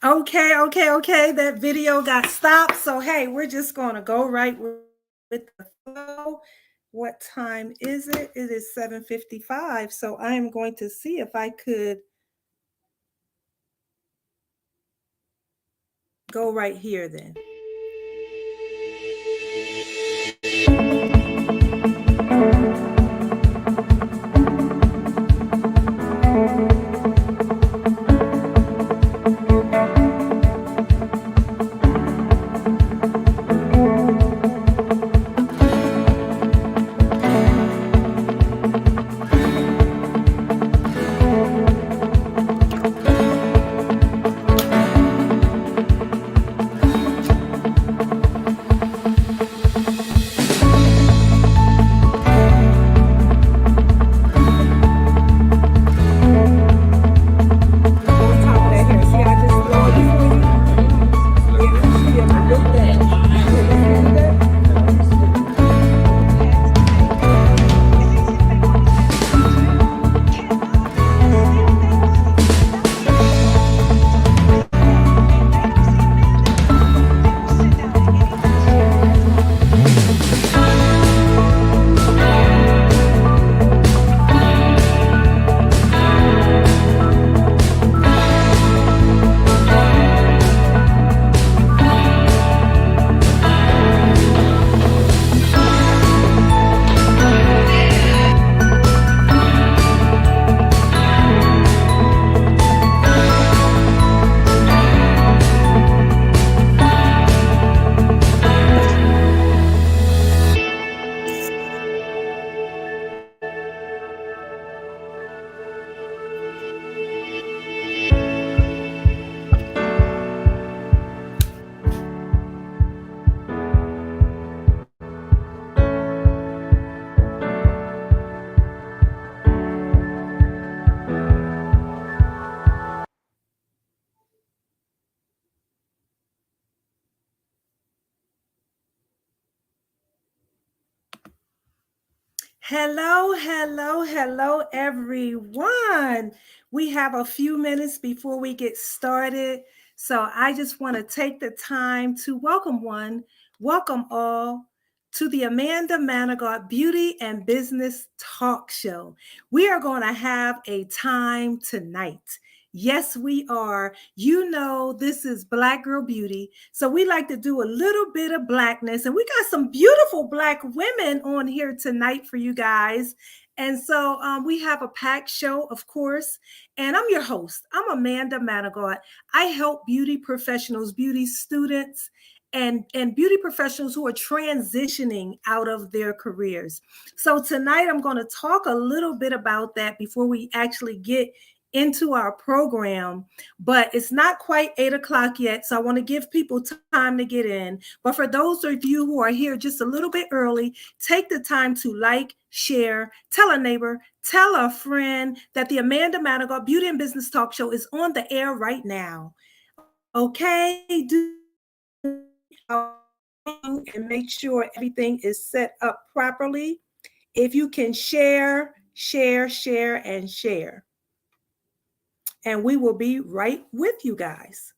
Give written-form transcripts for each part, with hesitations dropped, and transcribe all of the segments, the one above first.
Okay. That video got stopped. So, hey, we're just going to go right with the flow. What time is it? It is 7:55. So, I am going to see if I could go right here then. Hello, everyone. We have a few minutes before we get started. So I just want to take the time to welcome all to the Amanda Manigault Beauty and Business Talk Show. We are going to have a time tonight. Yes, we are. You know, this is Black Girl Beauty. So we like to do a little bit of blackness. And we got some beautiful Black women on here tonight for you guys. And so we have a packed show, of course. And I'm your host. I'm Amanda Manigault. I help beauty professionals, beauty students, and beauty professionals who are transitioning out of their careers. So tonight I'm going to talk a little bit about that before we actually get into our program, but it's not quite 8 o'clock yet. So I want to give people time to get in. But for those of you who are here just a little bit early, take the time to like, share, tell a neighbor, tell a friend that the Amanda Manigault Beauty and Business Talk Show is on the air right now. Okay, do and make sure everything is set up properly. If you can share, and share. And we will be right with you guys.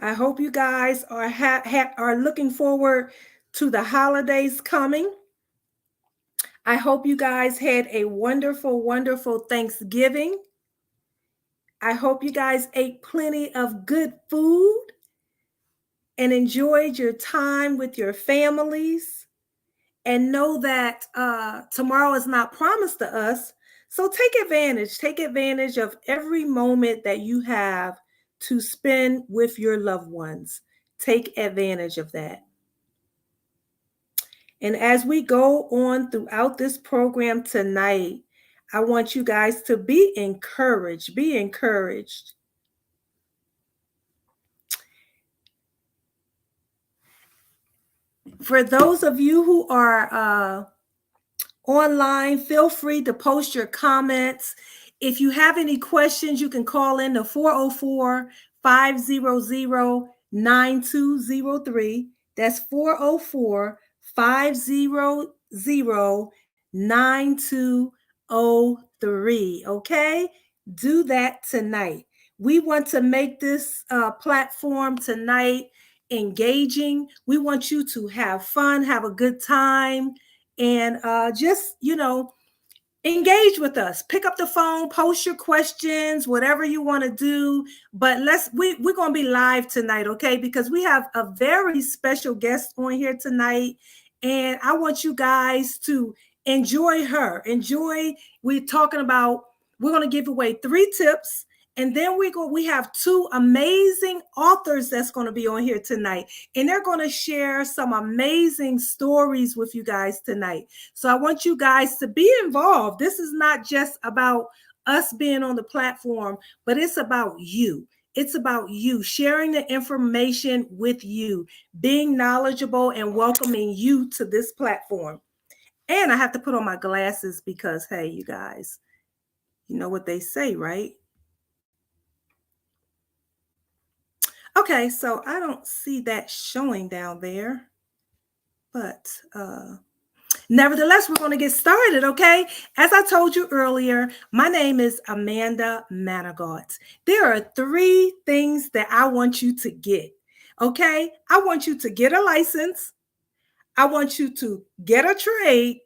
I hope you guys are looking forward to the holidays coming. I hope you guys had a wonderful Thanksgiving. I hope you guys ate plenty of good food and enjoyed your time with your families. And know that tomorrow is not promised to us. So take advantage of every moment that you have to spend with your loved ones. Take advantage of that. And as we go on throughout this program tonight, I want you guys to be encouraged. Be encouraged. For those of you who are online. Feel free to post your comments. If you have any questions, you can call in to 404-500-9203. That's 404-500-9203. Okay? Do that tonight. We want to make this platform tonight engaging. We want you to have fun, have a good time, and just, engage with us. Pick up the phone, post your questions, whatever you want to do. But we're going to be live tonight, okay? Because we have a very special guest on here tonight, and I want you guys to enjoy her. We're going to give away 3 tips, and then we have 2 amazing authors that's going to be on here tonight, and they're going to share some amazing stories with you guys tonight. So I want you guys to be involved. This is not just about us being on the platform, but it's about you. It's about you sharing the information with you, being knowledgeable, and welcoming you to this platform. And I have to put on my glasses because, hey, you guys, you know what they say, right? Okay, so I don't see that showing down there, but nevertheless, we're going to get started, okay? As I told you earlier, my name is Amanda Manigault. There are 3 things that I want you to get, okay? I want you to get a license. I want you to get a trade.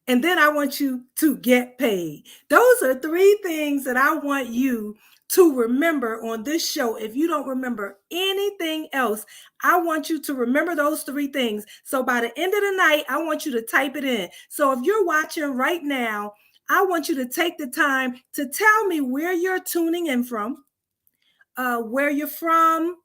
And then I want you to get paid. Those are 3 things that I want you to remember on this show. If you don't remember anything else, I want you to remember those 3 things. So by the end of the night, I want you to type it in. So if you're watching right now, I want you to take the time to tell me where you're tuning in from, where you're from,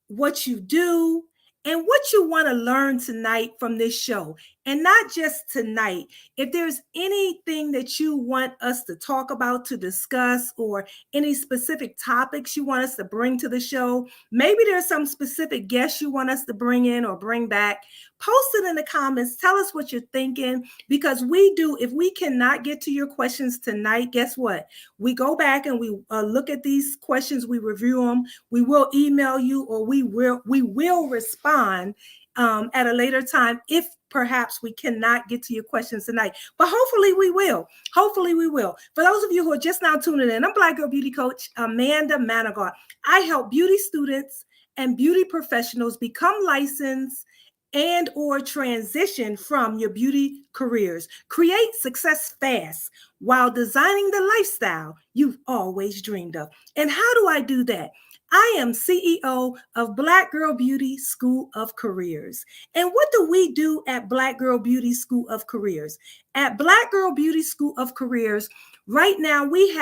what you do, and what you want to learn tonight from this show. And not just tonight. If there's anything that you want us to talk about, to discuss, or any specific topics you want us to bring to the show, maybe there's some specific guests you want us to bring in or bring back, post it in the comments. Tell us what you're thinking, because if we cannot get to your questions tonight, guess what? We go back and we look at these questions, we review them, we will email you, or we will respond at a later time if perhaps we cannot get to your questions tonight. But hopefully we will. Hopefully we will. For those of you who are just now tuning in, I'm Black Girl Beauty Coach Amanda Manigault. I help beauty students and beauty professionals become licensed and or transition from your beauty careers. Create success fast while designing the lifestyle you've always dreamed of. And how do I do that? I am CEO of Black Girl Beauty School of Careers. And what do we do at Black Girl Beauty School of Careers? At Black Girl Beauty School of Careers, right now we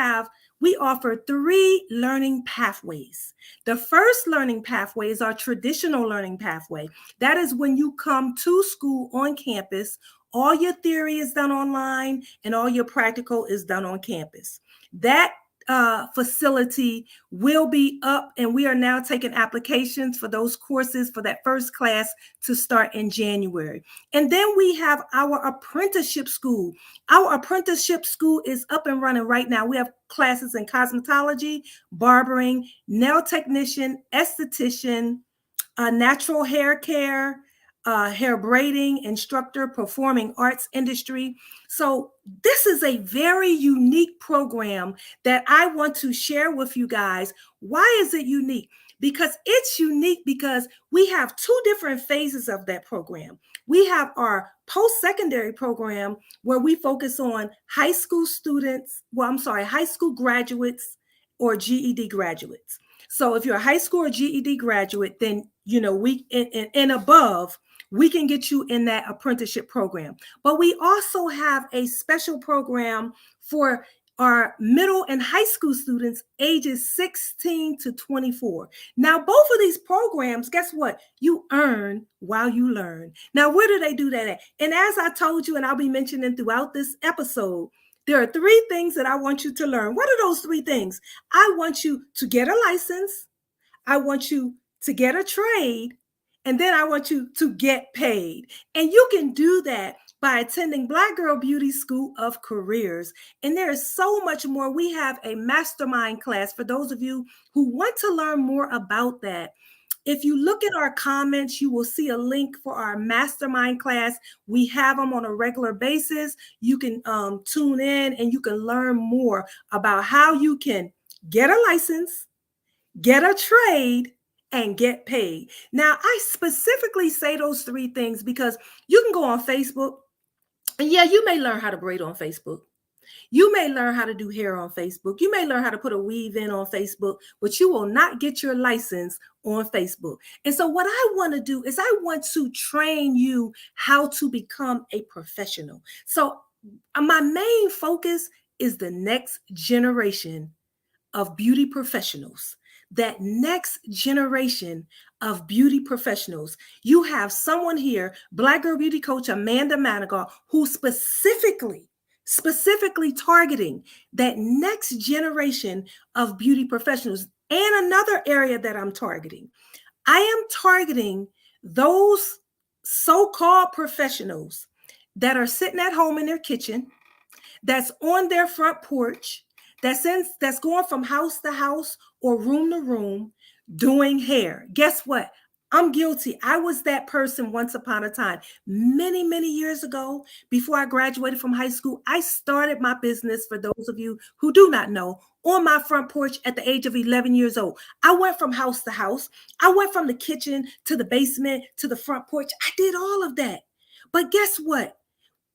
offer 3 learning pathways. The first learning pathway is our traditional learning pathway. That is when you come to school on campus. All your theory is done online and all your practical is done on campus. That facility will be up, and we are now taking applications for those courses for that first class to start in January. And then we have our apprenticeship school. Our apprenticeship school is up and running right now. We have classes in cosmetology, barbering, nail technician, esthetician, natural hair care, hair braiding, instructor, performing arts industry. So this is a very unique program that I want to share with you guys. Why is it unique? Because it's unique because we have 2 different phases of that program. We have our post-secondary program where we focus on high school graduates or GED graduates. So if you're a high school or GED graduate, then, we and above, we can get you in that apprenticeship program. But we also have a special program for our middle and high school students ages 16 to 24. Now, both of these programs, guess what? You earn while you learn. Now, where do they do that at? And as I told you, and I'll be mentioning throughout this episode, there are 3 things that I want you to learn. What are those 3 things? I want you to get a license. I want you to get a trade. And then I want you to get paid. And you can do that by attending Black Girl Beauty School of Careers. And there is so much more. We have a mastermind class for those of you who want to learn more about that. If you look at our comments, you will see a link for our mastermind class. We have them on a regular basis. You can tune in and you can learn more about how you can get a license, get a trade, and get paid. Now, I specifically say those three things because you can go on Facebook, and yeah, you may learn how to braid on Facebook. You may learn how to do hair on Facebook. You may learn how to put a weave in on Facebook, but you will not get your license on Facebook. And so, what I want to do is I want to train you how to become a professional. So, my main focus is the next generation of beauty professionals. That next generation of beauty professionals. You have someone here, Black Girl Beauty Coach Amanda Manigault, who specifically targeting that next generation of beauty professionals. And another area that I'm targeting, I am targeting those so-called professionals that are sitting at home in their kitchen, that's on their front porch, that's going from house to house or room to room doing hair. Guess what? I'm guilty. I was that person once upon a time. Many, many years ago, before I graduated from high school, I started my business, for those of you who do not know, on my front porch at the age of 11 years old. I went from house to house. I went from the kitchen to the basement to the front porch. I did all of that. But guess what?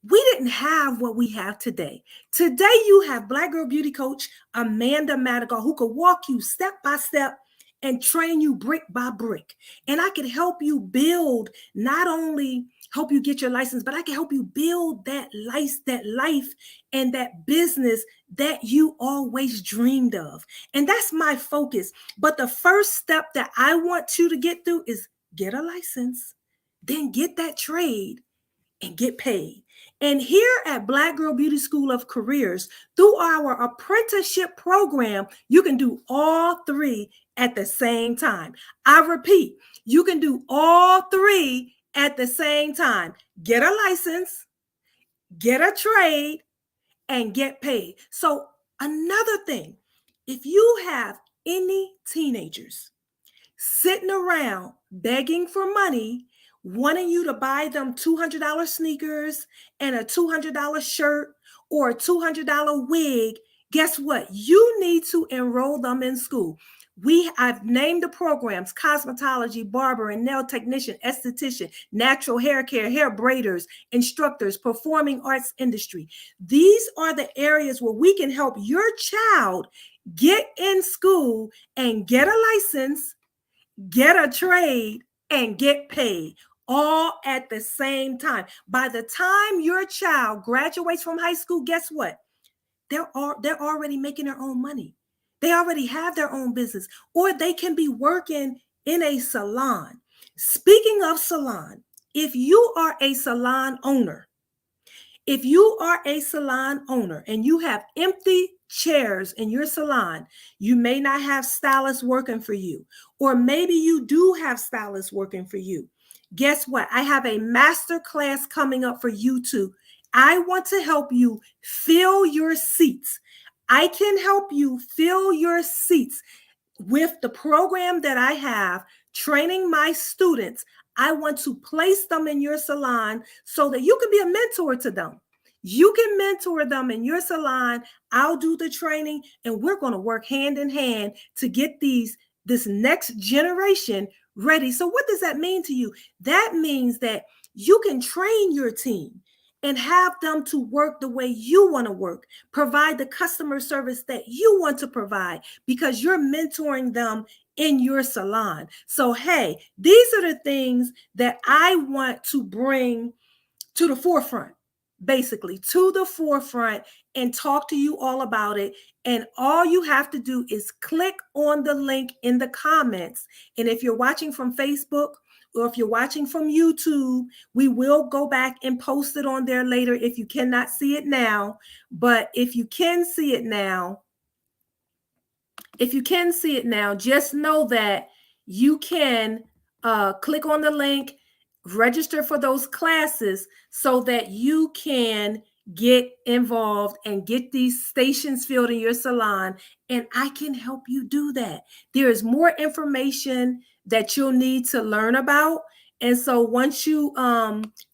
We didn't have what we have today. Today, you have Black Girl Beauty Coach Amanda Manigault, who could walk you step by step and train you brick by brick. And I could help you build, not only help you get your license, but I can help you build that life and that business that you always dreamed of. And that's my focus. But the first step that I want you to get through is get a license, then get that trade, and get paid. And here at Black Girl Beauty School of Careers, through our apprenticeship program, you can do all three at the same time. I repeat, you can do all three at the same time. Get a license, get a trade, and get paid. So another thing, if you have any teenagers sitting around begging for money, wanting you to buy them $200 sneakers and a $200 shirt or a $200 wig, guess what? You need to enroll them in school. I've named the programs: cosmetology, barber and nail technician, esthetician, natural hair care, hair braiders, instructors, performing arts industry. These are the areas where we can help your child get in school and get a license, get a trade, and get paid, all at the same time. By the time your child graduates from high school, guess what? They're already making their own money. They already have their own business, or they can be working in a salon. Speaking of salon, if you are a salon owner, and you have empty chairs in your salon, you may not have stylists working for you, or maybe you do have stylists working for you. Guess what? I have a master class coming up for you too. I want to help you fill your seats. I can help you fill your seats with the program that I have, training my students. I want to place them in your salon so that you can be a mentor to them. You can mentor them in your salon. I'll do the training, and we're going to work hand in hand to get this next generation ready. So what does that mean to you? That means that you can train your team and have them to work the way you want to work, provide the customer service that you want to provide, because you're mentoring them in your salon. So, hey, these are the things that I want to bring to the forefront, basically to the forefront, and talk to you all about it. And all you have to do is click on the link in the comments. And if you're watching from Facebook, or if you're watching from YouTube, we will go back and post it on there later if you cannot see it now. But if you can see it now, just know that you can click on the link, register for those classes so that you can get involved and get these stations filled in your salon, and I can help you do that. There is more information that you'll need to learn about, and so once you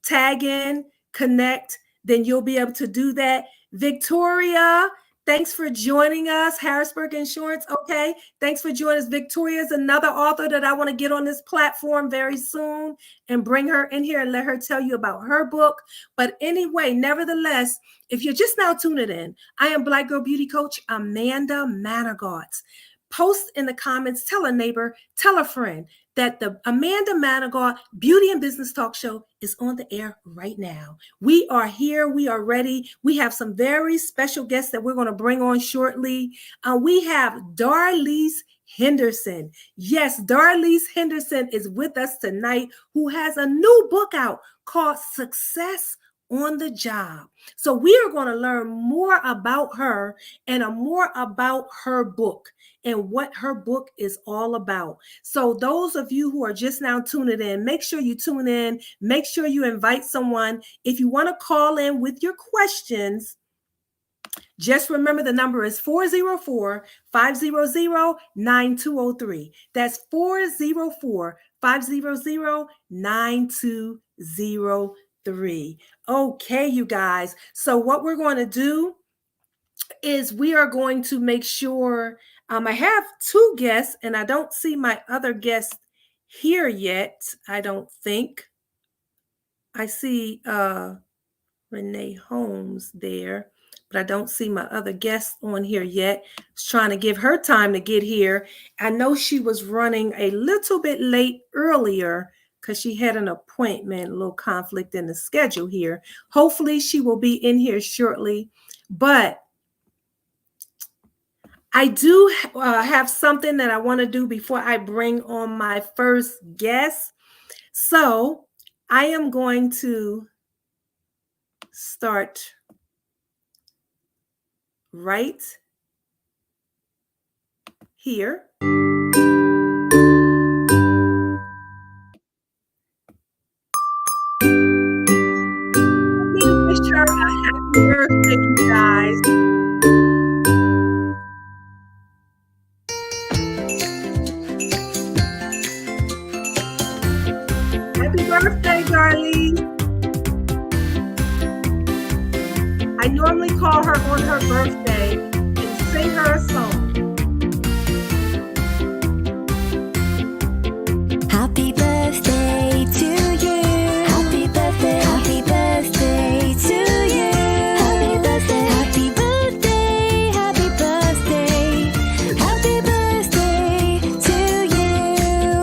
tag in, connect, then you'll be able to do that. Victoria, thanks for joining us. Harrisburg Insurance. Okay. Thanks for joining us. Victoria is another author that I want to get on this platform very soon and bring her in here and let her tell you about her book. But anyway, nevertheless, if you're just now tuning in, I am Black Girl Beauty Coach Amanda Manigault. Post in the comments, tell a neighbor, tell a friend that the Amanda Manigault Beauty and Business Talk Show is on the air right now. We are here. We are ready. We have some very special guests that we're going to bring on shortly. We have Darlise Henderson. Yes, Darlise Henderson is with us tonight, who has a new book out called Success on the Job. So we are going to learn more about her and more about her book and what her book is all about. So those of you who are just now tuning in, make sure you tune in. Make sure you invite someone. If you want to call in with your questions, just remember the number is 404-500-9203. That's 404-500-9203. Okay, you guys. So what we're going to do is we are going to make sure I have two guests, and I don't see my other guest here yet. I don't think. I see Renee Holmes there, but I don't see my other guest on here yet. I was trying to give her time to get here. I know she was running a little bit late earlier because she had an appointment, a little conflict in the schedule here. Hopefully she will be in here shortly, but I do have something that I want to do before I bring on my first guest. So I am going to start right here. Wish her a happy birthday, you guys. Happy birthday, Darlise. I normally call her on her birthday and sing her a song. Happy birthday to you. Happy birthday. Happy birthday to you. Happy birthday. Happy birthday. Happy birthday. Happy birthday to you.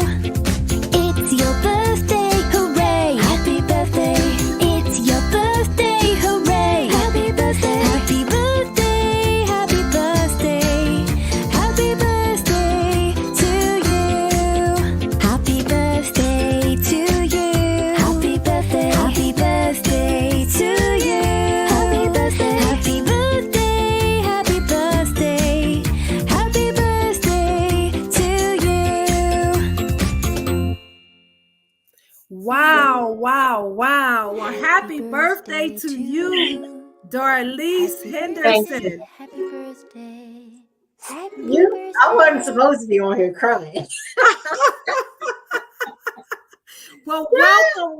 It's your birthday, hooray. Happy birthday. It's your birthday, hooray. Happy birthday. Happy birthday. Happy birthday. Happy birthday to you. Happy birthday to you. Happy birthday. Happy birthday to you. Happy birthday. Happy birthday. Happy birthday. Happy birthday to you. Wow, wow, wow. Well, happy birthday to you, Darlise Henderson. Happy birthday. Happy I wasn't supposed to be on here crying. Well, welcome.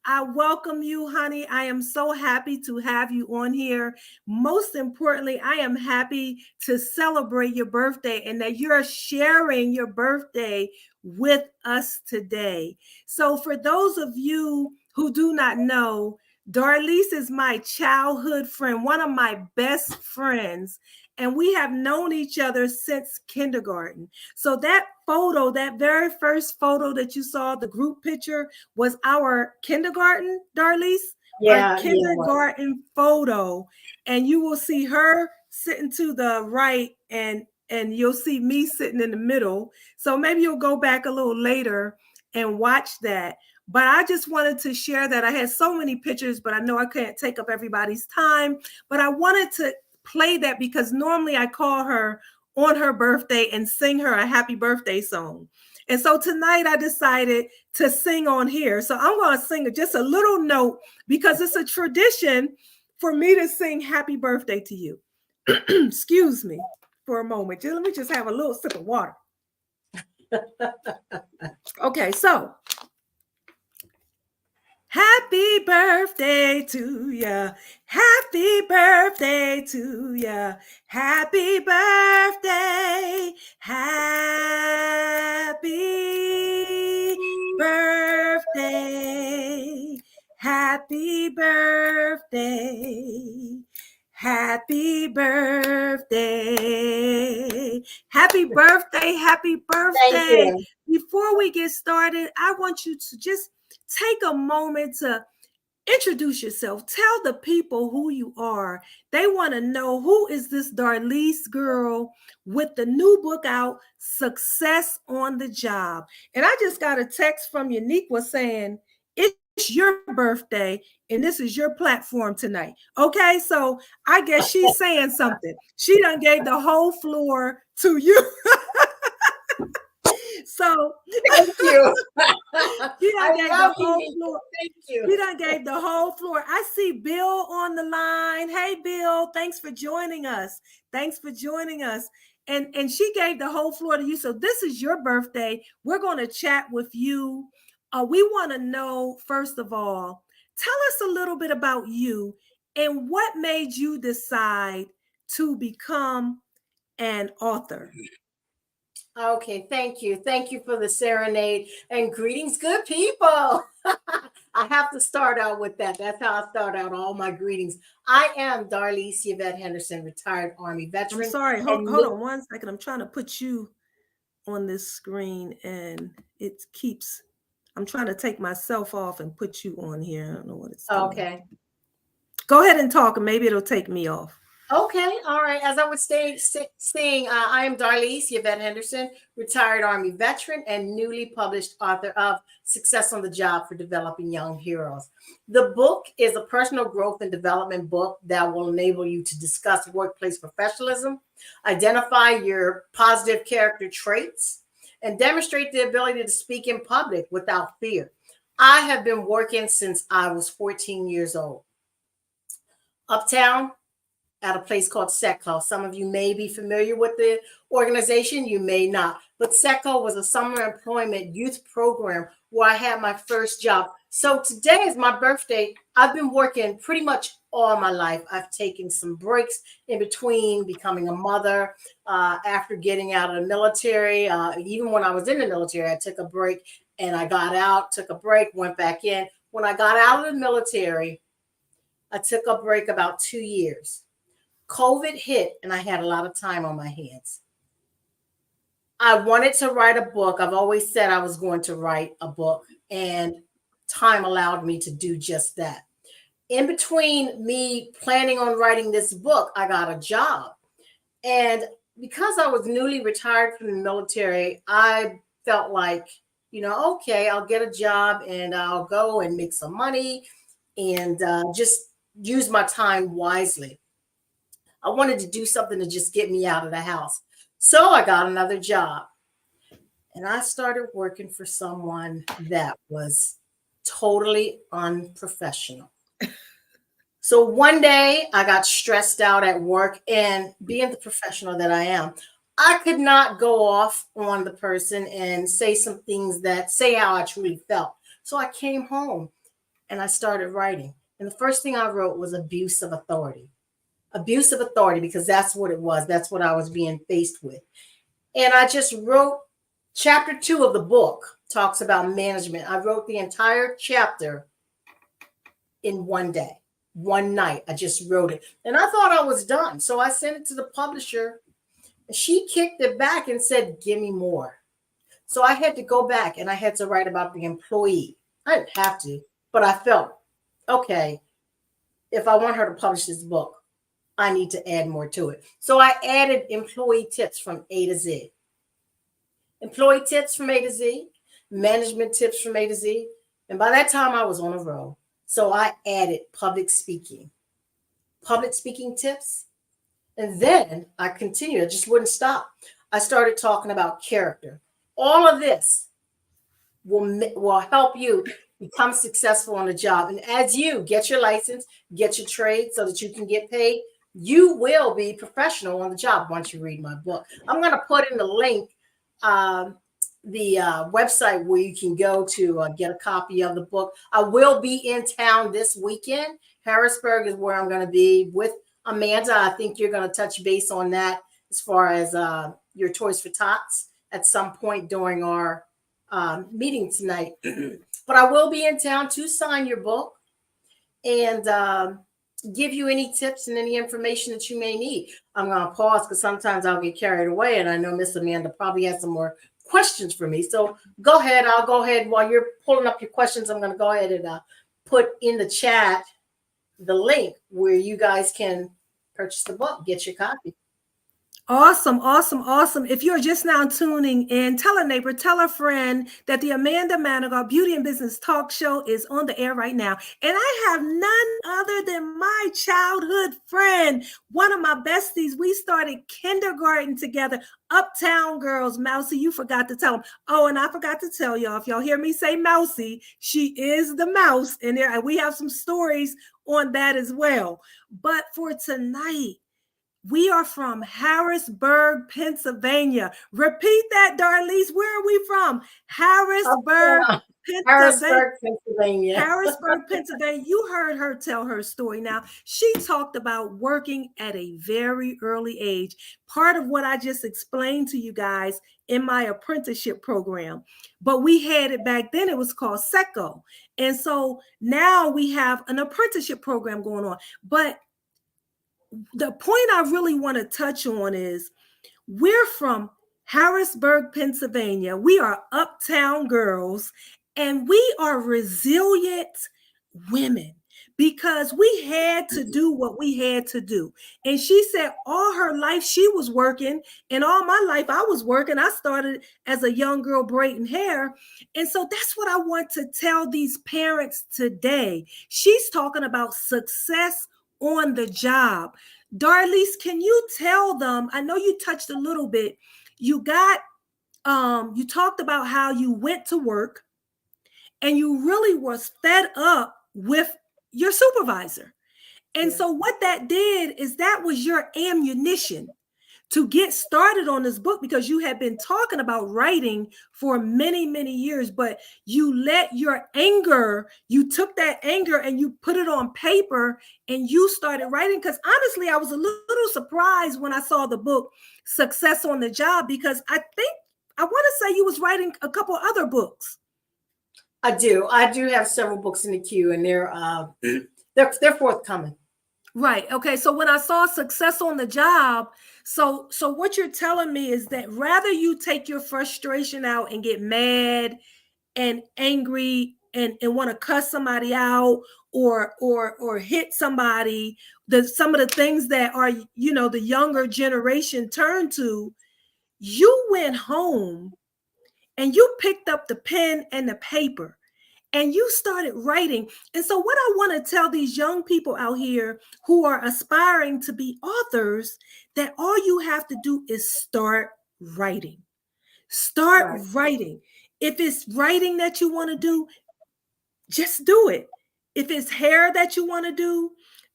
I welcome you, honey. I am so happy to have you on here. Most importantly, I am happy to celebrate your birthday and that you're sharing your birthday with us today. So for those of you who do not know, Darlise is my childhood friend, one of my best friends, and we have known each other since kindergarten. So that photo, that very first photo that you saw, the group picture, was our kindergarten, Darlise. Yeah, our kindergarten photo, and you will see her sitting to the right, and you'll see me sitting in the middle. So maybe you'll go back a little later and watch that. But I just wanted to share that. I had so many pictures, but I know I can't take up everybody's time. But I wanted to play that because normally I call her on her birthday and sing her a happy birthday song. And so tonight I decided to sing on here. So I'm going to sing just a little note because it's a tradition for me to sing happy birthday to you. Excuse me for a moment. Let me just have a little sip of water. Okay, so happy birthday to ya. Happy birthday to ya. Happy birthday. Happy birthday. Happy birthday. Happy birthday. Happy birthday. Happy birthday. Before we get started, I want you to just take a moment to introduce yourself. Tell the people who you are. They want to know, who is this Darlise girl with the new book out, Success on the Job? And I just got a text from Uniquia saying, it's your birthday and this is your platform tonight. Okay, so I guess she's saying something. She done gave the whole floor to you. So thank you. She done gave the whole floor. Thank you. She done gave the whole floor. I see Bill on the line. Hey, Bill, thanks for joining us. Thanks for joining us. And she gave the whole floor to you. So this is your birthday. We're going to chat with you. We want to know, first of all, tell us a little bit about you and what made you decide to become an author. Okay, thank you. Thank you for the serenade and greetings, good people. I have to start out with that. That's how I start out all my greetings. I am Darlise Yvette Henderson, retired Army veteran. I'm sorry. Hold on 1 second. I'm trying to put you on this screen and it keeps, I'm trying to take myself off and put you on here. I don't know what it's doing. Okay. Go ahead and talk and maybe it'll take me off. Okay, all right. As I was saying, I am Darlise Yvette Henderson, retired Army veteran and newly published author of Success on the Job for Developing Young Heroes. The book is a personal growth and development book that will enable you to discuss workplace professionalism, identify your positive character traits, and demonstrate the ability to speak in public without fear. I have been working since I was 14 years old. Uptown, at a place called SETCO. Some of you may be familiar with the organization, you may not. But SETCO was a summer employment youth program where I had my first job. So today is my birthday. I've been working pretty much all my life. I've taken some breaks in between becoming a mother, after getting out of the military. Even when I was in the military, I took a break and I got out, took a break, went back in. When I got out of the military, I took a break about 2 years. COVID hit and I had a lot of time on my hands. I wanted to write a book. I've always said I was going to write a book, and time allowed me to do just that. In between me planning on writing this book, I got a job. And because I was newly retired from the military, I felt like, okay, I'll get a job and I'll go and make some money and just use my time wisely. I wanted to do something to just get me out of the house. So I got another job and I started working for someone that was totally unprofessional. So one day I got stressed out at work, and being the professional that I am, I could not go off on the person and say some things that say how I truly felt. So I came home and I started writing. And the first thing I wrote was abuse of authority. Abuse of authority, because that's what it was. That's what I was being faced with. And I just wrote chapter 2 of the book, talks about management. I wrote the entire chapter in one day, one night. I just wrote it. And I thought I was done. So I sent it to the publisher. And she kicked it back and said, give me more. So I had to go back and I had to write about the employee. I didn't have to, but I felt, okay, if I want her to publish this book, I need to add more to it. So I added employee tips from A to Z. Employee tips from A to Z, management tips from A to Z. And by that time I was on a roll. So I added public speaking tips. And then I continued, I just wouldn't stop. I started talking about character, All of this will help you become successful on the job. And as you get your license, get your trade so that you can get paid, you will be professional on the job once you read my book. I'm going to put in the link, the website where you can go to get a copy of the book. I will be in town this weekend. Harrisburg is where I'm going to be with Amanda. I think you're going to touch base on that as far as your Toys for Tots at some point during our meeting tonight. But I will be in town to sign your book and give you any tips and any information that you may need. I'm going to pause because sometimes I'll get carried away, and I know Miss Amanda probably has some more questions for me. So go ahead. I'll go ahead while you're pulling up your questions. I'm going to go ahead and put in the chat the link where you guys can purchase the book, get your copy. Awesome, awesome, awesome. If you're just now tuning in, tell a neighbor, tell a friend that the Amanda Manigault Beauty and Business Talk Show is on the air right now. And I have none other than my childhood friend, one of my besties. We started kindergarten together, Uptown Girls. Mousy, you forgot to tell them. Oh, and I forgot to tell y'all, if y'all hear me say Mousy, she is the mouse in there. And we have some stories on that as well. But for tonight, we are from Harrisburg, Pennsylvania. Repeat that, Darlise. Where are we from? Harrisburg, Pennsylvania. Harrisburg, Pennsylvania. You heard her tell her story. Now, she talked about working at a very early age. Part of what I just explained to you guys in my apprenticeship program. But we had it back then. It was called SECO. And so now we have an apprenticeship program going on. But the point I really want to touch on is we're from Harrisburg, Pennsylvania. We are Uptown Girls, and we are resilient women because we had to do what we had to do. And she said all her life she was working, and all my life I was working. I started as a young girl braiding hair. And so that's what I want to tell these parents today. She's talking about success on the job. Darlise, can you tell them, I know you touched a little bit, you talked about how you went to work and you really was fed up with your supervisor. And so what that did is that was your ammunition to get started on this book, because you had been talking about writing for many, many years, but you let your anger, you took that anger and you put it on paper and you started writing. Because honestly, I was a little surprised when I saw the book Success on the Job, because I want to say you was writing a couple other books. I do have several books in the queue, and they're forthcoming. Right. Okay. So when I saw Success on the Job, so what you're telling me is that rather you take your frustration out and get mad and angry and want to cuss somebody out or hit somebody, some of the things that are, the younger generation turn to, you went home and you picked up the pen and the paper and you started writing. And so what I want to tell these young people out here who are aspiring to be authors, that all you have to do is start writing. Start writing. If it's writing that you want to do, just do it. If it's hair that you want to do,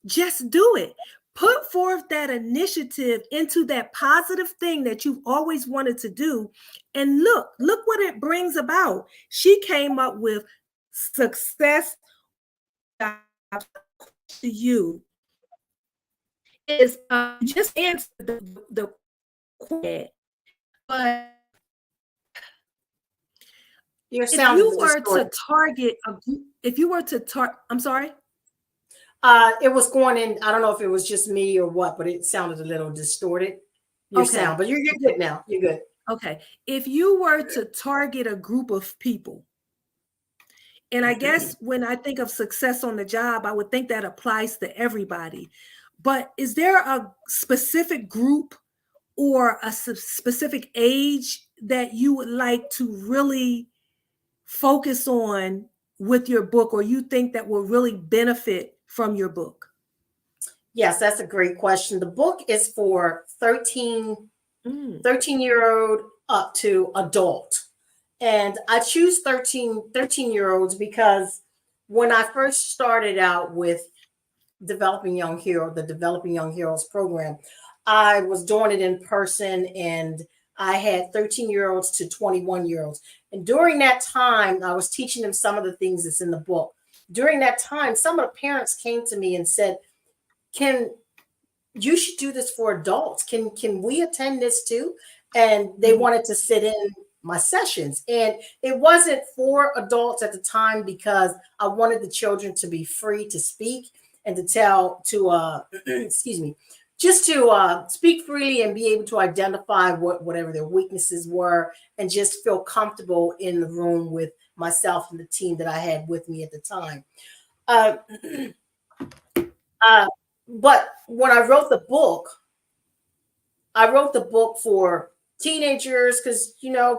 just do it. Put forth that initiative into that positive thing that you've always wanted to do. And look what it brings about. She came up with success to you is just answer the question. But if you were to target I'm sorry. It was going in. I don't know if it was just me or what, but it sounded a little distorted. Your sound, but you're good now. You're good. Okay. If you were to target a group of people, and I guess when I think of success on the job, I would think that applies to everybody. But is there a specific group or a specific age that you would like to really focus on with your book, or you think that will really benefit from your book? Yes, that's a great question. The book is for 13-year-old up to adult. And I choose 13-year-olds because when I first started out with the Developing Young Heroes program, I was doing it in person, and I had 13-year-olds to 21-year-olds. And during that time, I was teaching them some of the things that's in the book. During that time, some of the parents came to me and said, "Can you should do this for adults? Can we attend this too?" And they wanted to sit in my sessions. And it wasn't for adults at the time because I wanted the children to be free to speak and to tell to excuse me, just to speak freely and be able to identify whatever their weaknesses were and just feel comfortable in the room with myself and the team that I had with me at the time. Uh, uh, but when I wrote the book for teenagers because young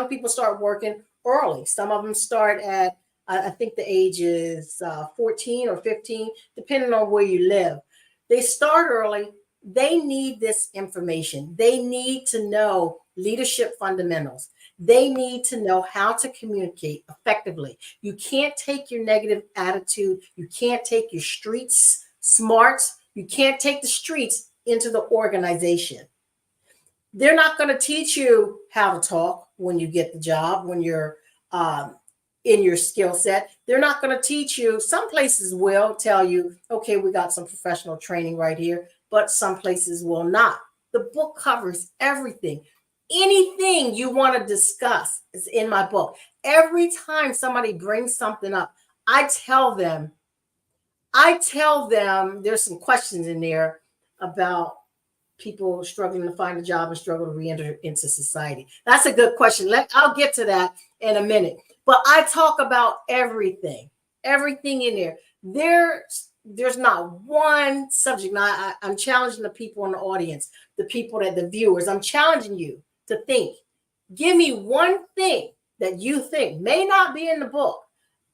people start working early. Some of them start at I think the age is 14 or 15, depending on where you live. They start early. They need this information. They need to know leadership fundamentals. They need to know how to communicate effectively. You can't take your negative attitude. You can't take your streets smarts. You can't take the streets into the organization. They're not going to teach you how to talk when you get the job, when you're in your skill set. They're not going to teach you. Some places will tell you, okay, we got some professional training right here, but some places will not. The book covers everything. Anything you want to discuss is in my book. Every time somebody brings something up, I tell them there's some questions in there about people struggling to find a job and struggle to re-enter into society. That's a good question. I'll get to that in a minute. But I talk about everything in there. There's not one subject. Now, I'm challenging the people in the audience, the viewers. I'm challenging you to think. Give me one thing that you think may not be in the book.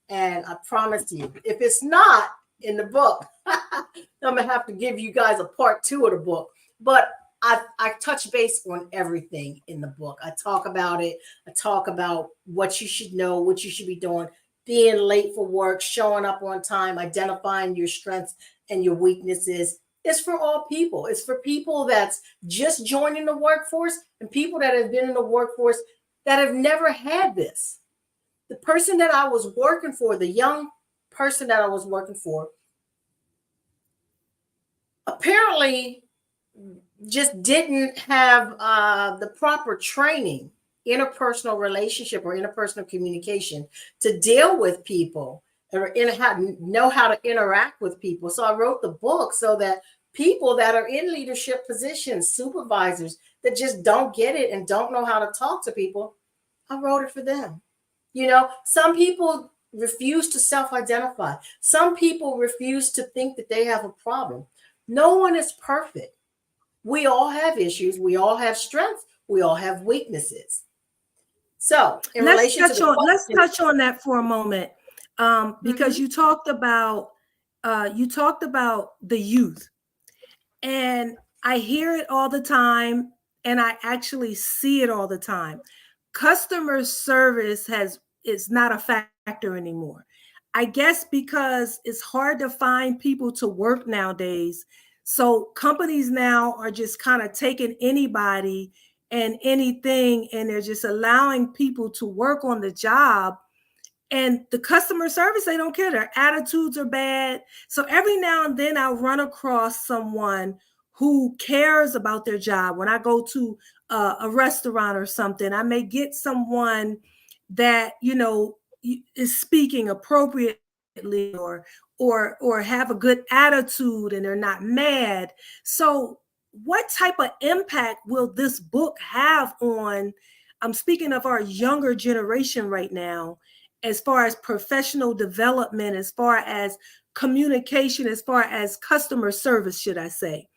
And I promise you, if it's not in the book, I'm going to have to give you guys a part 2 of the book. But I touch base on everything in the book. I talk about it. I talk about what you should know, what you should be doing, being late for work, showing up on time, identifying your strengths and your weaknesses. It's for all people. It's for people that's just joining the workforce and people that have been in the workforce that have never had this. The person that I was working for, the young person that I was working for, apparently just didn't have the proper training, interpersonal relationship or interpersonal communication to deal with people or know how to interact with people. So I wrote the book so that people that are in leadership positions, supervisors that just don't get it and don't know how to talk to people, I wrote it for them. Some people refuse to self-identify. Some people refuse to think that they have a problem. No one is perfect. We all have issues. We all have strengths. We all have weaknesses. So, let's touch on that for a moment, because you talked about the youth, and I hear it all the time, and I actually see it all the time. Customer service is not a factor anymore. I guess because it's hard to find people to work nowadays. So companies now are just kind of taking anybody and anything, and they're just allowing people to work on the job. And the customer service, they don't care. Their attitudes are bad. So every now and then I'll run across someone who cares about their job. When I go to a restaurant or something, I may get someone that, is speaking appropriately or have a good attitude and they're not mad. So what type of impact will this book have on, I'm speaking of our younger generation right now, as far as professional development, as far as communication, as far as customer service, should I say?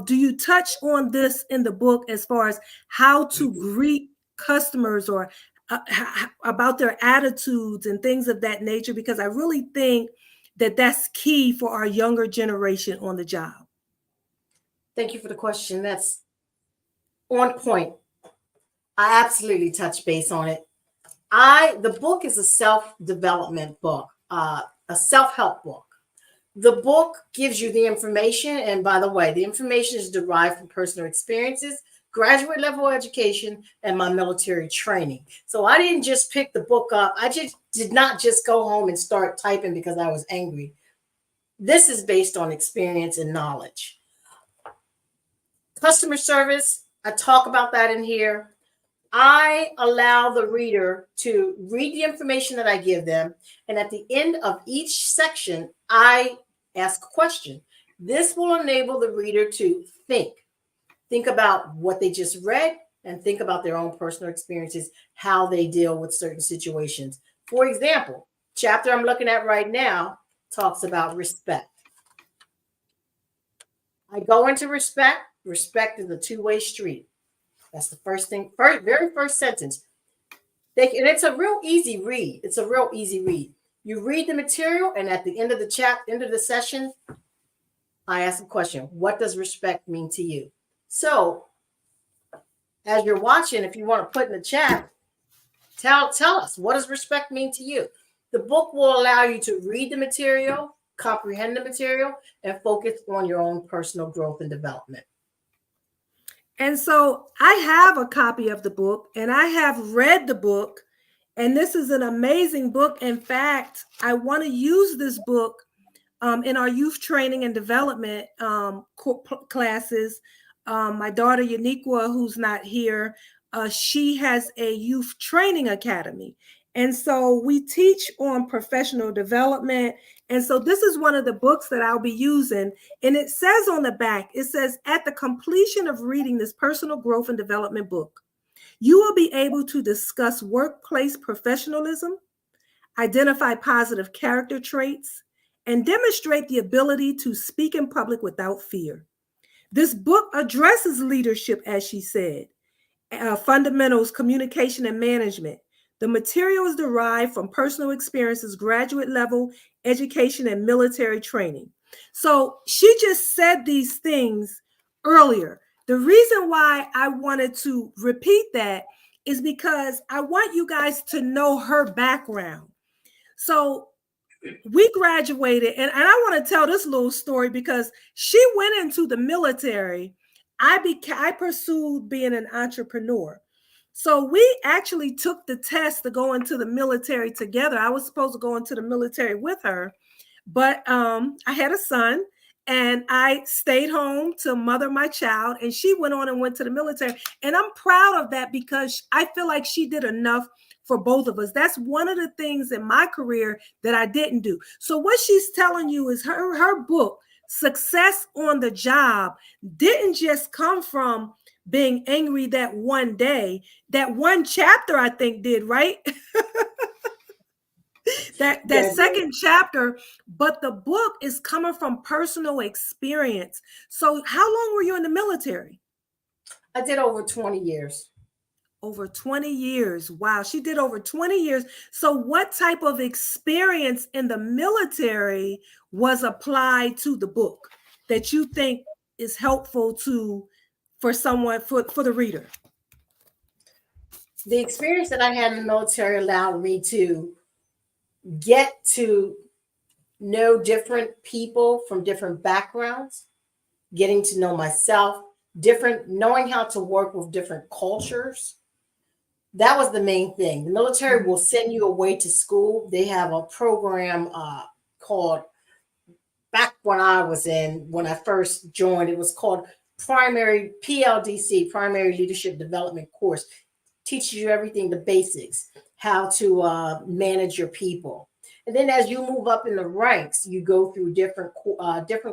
Do you touch on this in the book as far as how to greet customers or about their attitudes and things of that nature? Because I really think that that's key for our younger generation on the job. Thank you for the question. That's on point. I absolutely touch base on it. The book is a self-development book, a self-help book. The book gives you the information, and by the way, the information is derived from personal experiences, graduate level education, and my military training. So I didn't just pick the book up. I just did not just go home and start typing because I was angry. This is based on experience and knowledge. Customer service, I talk about that in here. I allow the reader to read the information that I give them. And at the end of each section, I ask a question. This will enable the reader to think about what they just read and think about their own personal experiences, how they deal with certain situations. For example, chapter I'm looking at right now talks about respect. I go into respect. Respect is a two-way street. That's the first thing, very first sentence. And it's a real easy read. It's a real easy read. You read the material, and at the end of the end of the session, I ask a question. What does respect mean to you? So, as you're watching, if you want to put in the chat, tell us, what does respect mean to you? The book will allow you to read the material, comprehend the material, and focus on your own personal growth and development. And so I have a copy of the book, and I have read the book, and this is an amazing book. In fact, I want to use this book in our youth training and development classes. My daughter Uniquia, who's not here, she has a youth training academy. And so we teach on professional development. And so this is one of the books that I'll be using. And it says on the back, it says, at the completion of reading this personal growth and development book, you will be able to discuss workplace professionalism, identify positive character traits, and demonstrate the ability to speak in public without fear. This book addresses leadership, as she said, fundamentals, communication, and management. The material is derived from personal experiences, graduate level education, and military training. So she just said these things earlier. The reason why I wanted to repeat that is because I want you guys to know her background. So we graduated, and I want to tell this little story because she went into the military. I pursued being an entrepreneur. So we actually took the test to go into the military together. I was supposed to go into the military with her, but I had a son, and I stayed home to mother my child, and she went on and went to the military. And I'm proud of that because I feel like she did enough for both of us. That's one of the things in my career that I didn't do. So what she's telling you is her book, Success on the Job, didn't just come from being angry that one day. That one chapter, I think, did, right? that second chapter, but the book is coming from personal experience. So how long were you in the military? I did over 20 years. Over 20 years. Wow, she did over 20 years. So what type of experience in the military was applied to the book that you think is helpful for someone, for the reader? The experience that I had in the military allowed me to get to know different people from different backgrounds, getting to know myself, knowing how to work with different cultures. That was the main thing. The military will send you away to school. They have a program called, back when I first joined, it was called PLDC, Primary Leadership Development Course. Teaches you everything, the basics, how to manage your people. And then as you move up in the ranks, you go through different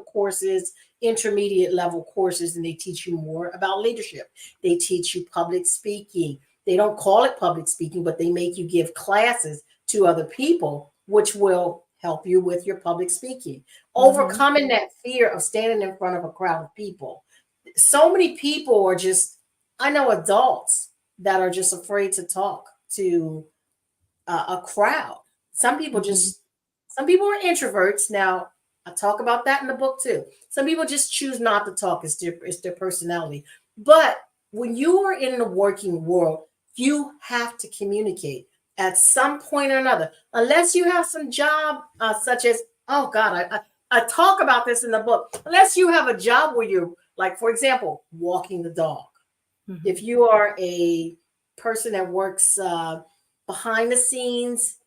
courses, intermediate level courses, and they teach you more about leadership. They teach you public speaking. They don't call it public speaking, but they make you give classes to other people, which will help you with your public speaking. Overcoming that fear of standing in front of a crowd of people. So many people are I know adults that are just afraid to talk to a crowd. Some people some people are introverts. Now, I talk about that in the book too. Some people just choose not to talk. It's their personality. But when you are in the working world, you have to communicate. at some point or another, unless you have some job such as, oh God, I talk about this in the book, unless you have a job where you're like, for example, walking the dog. Mm-hmm. If you are a person that works behind the scenes,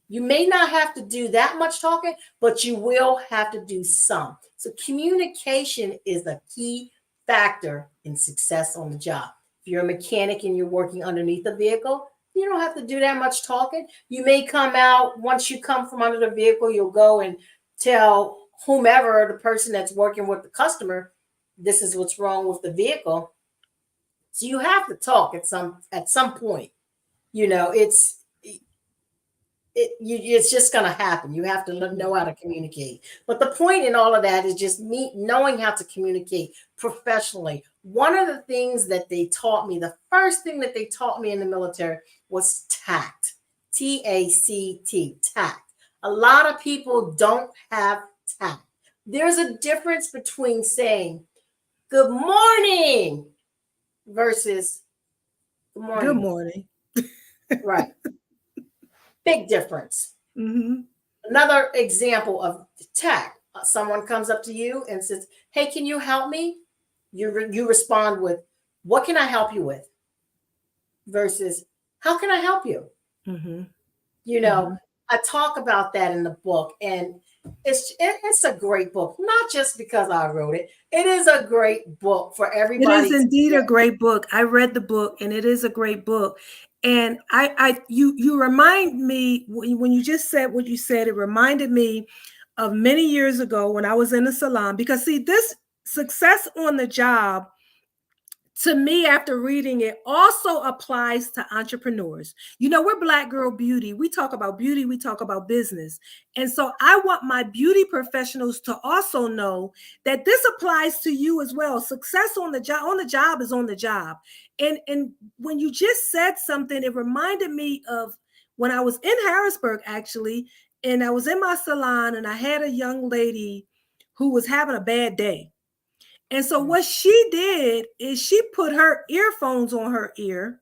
you may not have to do that much talking, but you will have to do some. So communication is a key factor in success on the job. If you're a mechanic and you're working underneath a vehicle, you don't have to do that much talking. You may come out, once you come from under the vehicle, you'll go and tell whomever, the person that's working with the customer, this is what's wrong with the vehicle. So you have to talk at some point. You know, it's just going to happen. You have to know how to communicate. But the point in all of that is just me knowing how to communicate professionally. One of the things that they taught me, the first thing that they taught me in the military was tact. T-A-C-T, tact. A lot of people don't have tact. There's a difference between saying good morning versus good morning. Good morning. Right. Big difference. Mm-hmm. Another example of tact. Someone comes up to you and says, hey, can you help me? You respond with, what can I help you with? Versus, how can I help you? Mm-hmm. You know, Mm-hmm. I talk about that in the book, and it's a great book, not just because I wrote it. It is a great book for everybody. It is indeed a great book. I read the book, and it is a great book. And you remind me, when you just said what you said, it reminded me of many years ago when I was in a salon. Because see, this success on the job, to me, after reading it, also applies to entrepreneurs. You know, we're Black Girl Beauty. We talk about beauty, we talk about business. And so I want my beauty professionals to also know that this applies to you as well. Success on the job is on the job. And when you just said something, it reminded me of when I was in Harrisburg, actually, and I was in my salon and I had a young lady who was having a bad day. And so what she did is she put her earphones on her ear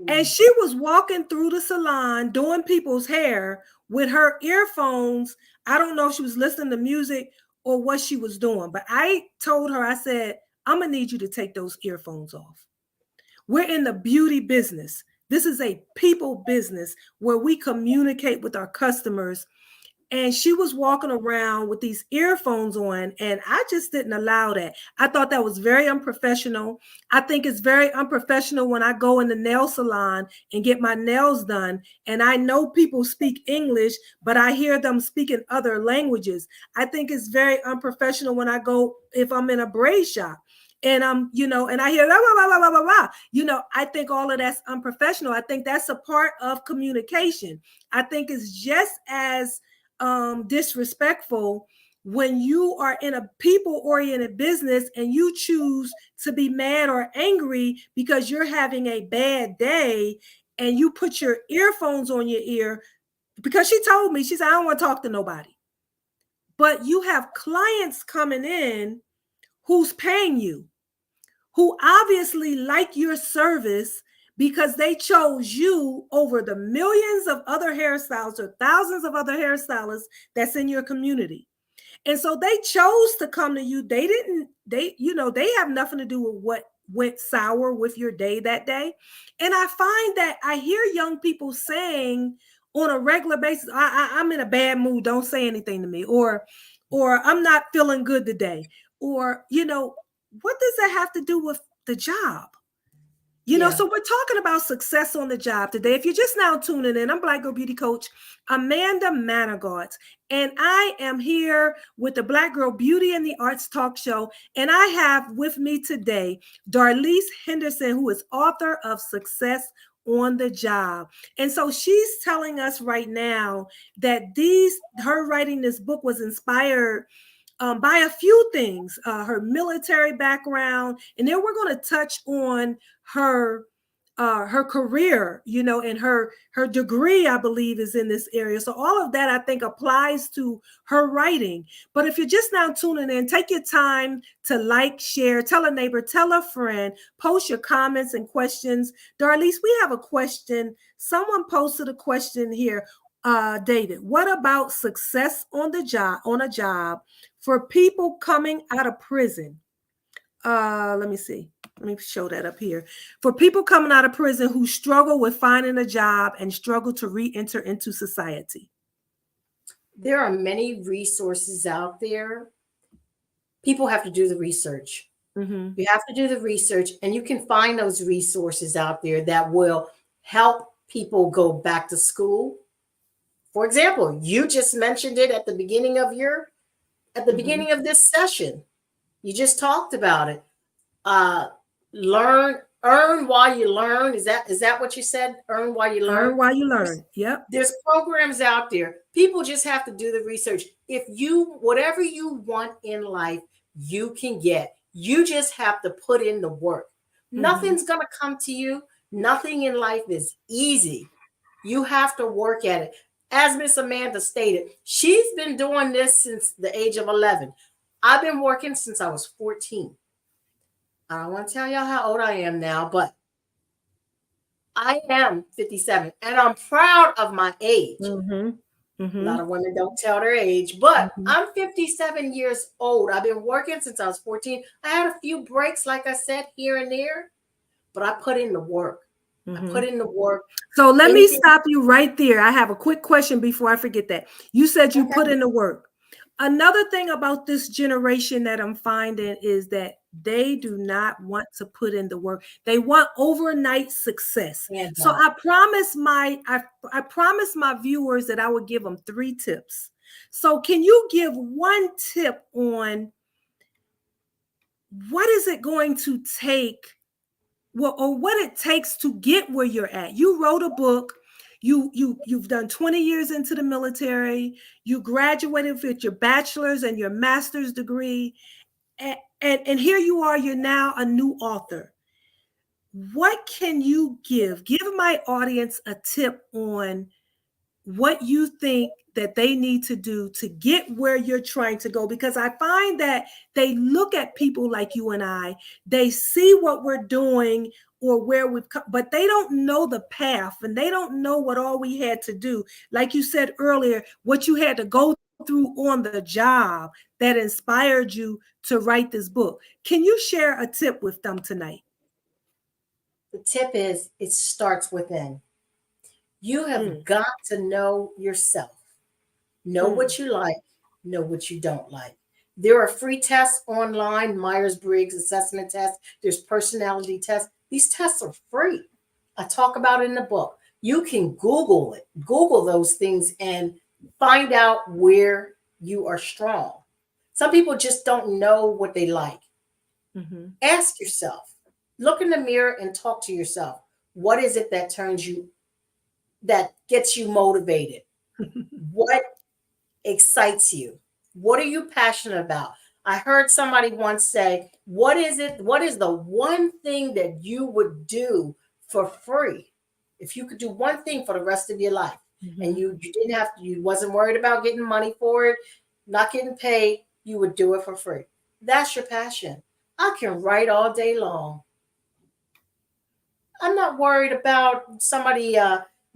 and she was walking through the salon doing people's hair with her earphones. I don't know if she was listening to music or what she was doing, but I told her, I said, I'm going to need you to take those earphones off. We're in the beauty business. This is a people business where we communicate with our customers. And she was walking around with these earphones on, and I just didn't allow that. I thought that was very unprofessional. I think it's very unprofessional when I go in the nail salon and get my nails done, and I know people speak English, but I hear them speaking other languages. I think it's very unprofessional when I go, if I'm in a braid shop, and and I hear blah, blah, blah, blah, blah, blah. You know, I think all of that's unprofessional. I think that's a part of communication. I think it's just as disrespectful when you are in a people-oriented business and you choose to be mad or angry because you're having a bad day and you put your earphones on your ear. Because she told me, she said, I don't want to talk to nobody. But you have clients coming in who's paying you, who obviously like your service because they chose you over the millions of other hairstylists or thousands of other hairstylists that's in your community. And so they chose to come to you. They have nothing to do with what went sour with your day that day. And I find that I hear young people saying on a regular basis, I'm in a bad mood, don't say anything to me, or I'm not feeling good today, or, what does that have to do with the job? So we're talking about success on the job today. If you're just now tuning in, I'm Black Girl Beauty Coach Amanda Manigault, and I am here with the Black Girl Beauty and the Arts Talk Show. And I have with me today Darlise Henderson, who is author of Success on the Job. And so she's telling us right now that her writing this book was inspired by a few things, her military background, and then we're going to touch on her her career, and her degree, I believe, is in this area. So all of that, I think, applies to her writing. But if you're just now tuning in, take your time to like, share, tell a neighbor, tell a friend, post your comments and questions. Darlise, we have a question. Someone posted a question here. David, what about success on a job for people coming out of prison? Let me see. Let me show that up here. For people coming out of prison who struggle with finding a job and struggle to re-enter into society. There are many resources out there. People have to do the research. Mm-hmm. You have to do the research, and you can find those resources out there that will help people go back to school. For example, you just mentioned it at the beginning of beginning of this session. You just talked about it. Earn while you learn. Is that what you said? Earn while you learn. Earn while you learn. Yep. There's programs out there. People just have to do the research. Whatever you want in life, you can get. You just have to put in the work. Nothing's going to come to you. Nothing in life is easy. You have to work at it. As Miss Amanda stated, she's been doing this since the age of 11. I've been working since I was 14. I don't want to tell y'all how old I am now, but I am 57, and I'm proud of my age. A lot of women don't tell their age, but I'm 57 years old. I've been working since I was 14. I had a few breaks, like I said, here and there, but I put in the work. I put in the work. So let me stop you right there. I have a quick question before I forget that. You said you put in the work. Another thing about this generation that I'm finding is that they do not want to put in the work. They want overnight success. So I promised my viewers that I would give them 3 tips. So can you give one tip on what is it going to take, or what it takes to get where you're at? You wrote a book. You've done 20 years into the military. You graduated with your bachelor's and your master's degree. And here you are, you're now a new author. What can you give? Give my audience a tip on what you think that they need to do to get where you're trying to go. Because I find that they look at people like you and I, they see what we're doing or where we've come, but they don't know the path, and they don't know what all we had to do. Like you said earlier, what you had to go through on the job that inspired you to write this book. Can you share a tip with them tonight? The tip is, it starts within. You have got to know yourself. Know what you like, know what you don't like. There are free tests online, Myers-Briggs assessment tests. There's personality tests. These tests are free. I talk about it in the book. You can Google it, Google those things, and find out where you are strong. Some people just don't know what they like. Ask yourself, look in the mirror and talk to yourself. What is it that gets you motivated? What excites you? What are you passionate about? I heard somebody once say, what is the one thing that you would do for free? If you could do one thing for the rest of your life, and you wasn't worried about getting money for it, not getting paid, you would do it for free. That's your passion. I can write all day long. I'm not worried about somebody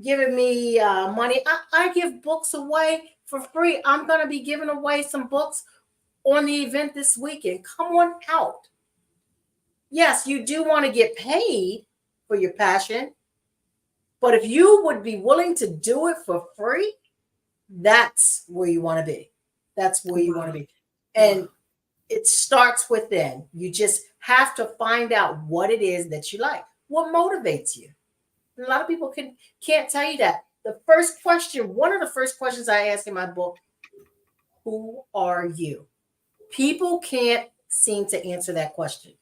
giving me money. I give books away for free. I'm going to be giving away some books on the event this weekend. Come on out. Yes, you do want to get paid for your passion, but if you would be willing to do it for free, that's where you want to be. That's where you want to be. And it starts within. You just have to find out what it is that you like. What motivates you? A lot of people can't tell you that. The first question, one of the first questions I ask in my book, who are you? People can't seem to answer that question.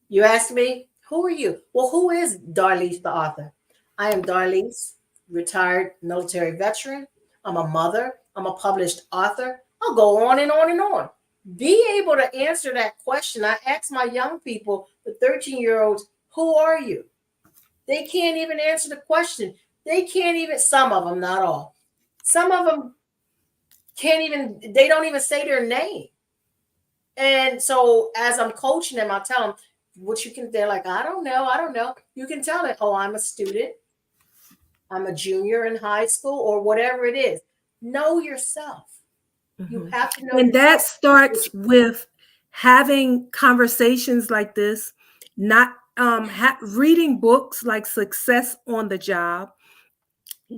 You ask me, who are you? Well, who is Darlise, the author? I am Darlise, retired military veteran. I'm a mother. I'm a published author. I'll go on and on and on. Be able to answer that question. I ask my young people, the 13-year-olds, who are you? They can't even answer the question. They can't even, some of them, not all. Some of them can't even, they don't even say their name. And so as I'm coaching them, I tell them what you can, they're like, I don't know. You can tell them, oh, I'm a student. I'm a junior in high school or whatever it is. Know yourself. You have to know And that yourself. starts with having conversations like this, not reading books like Success on the Job,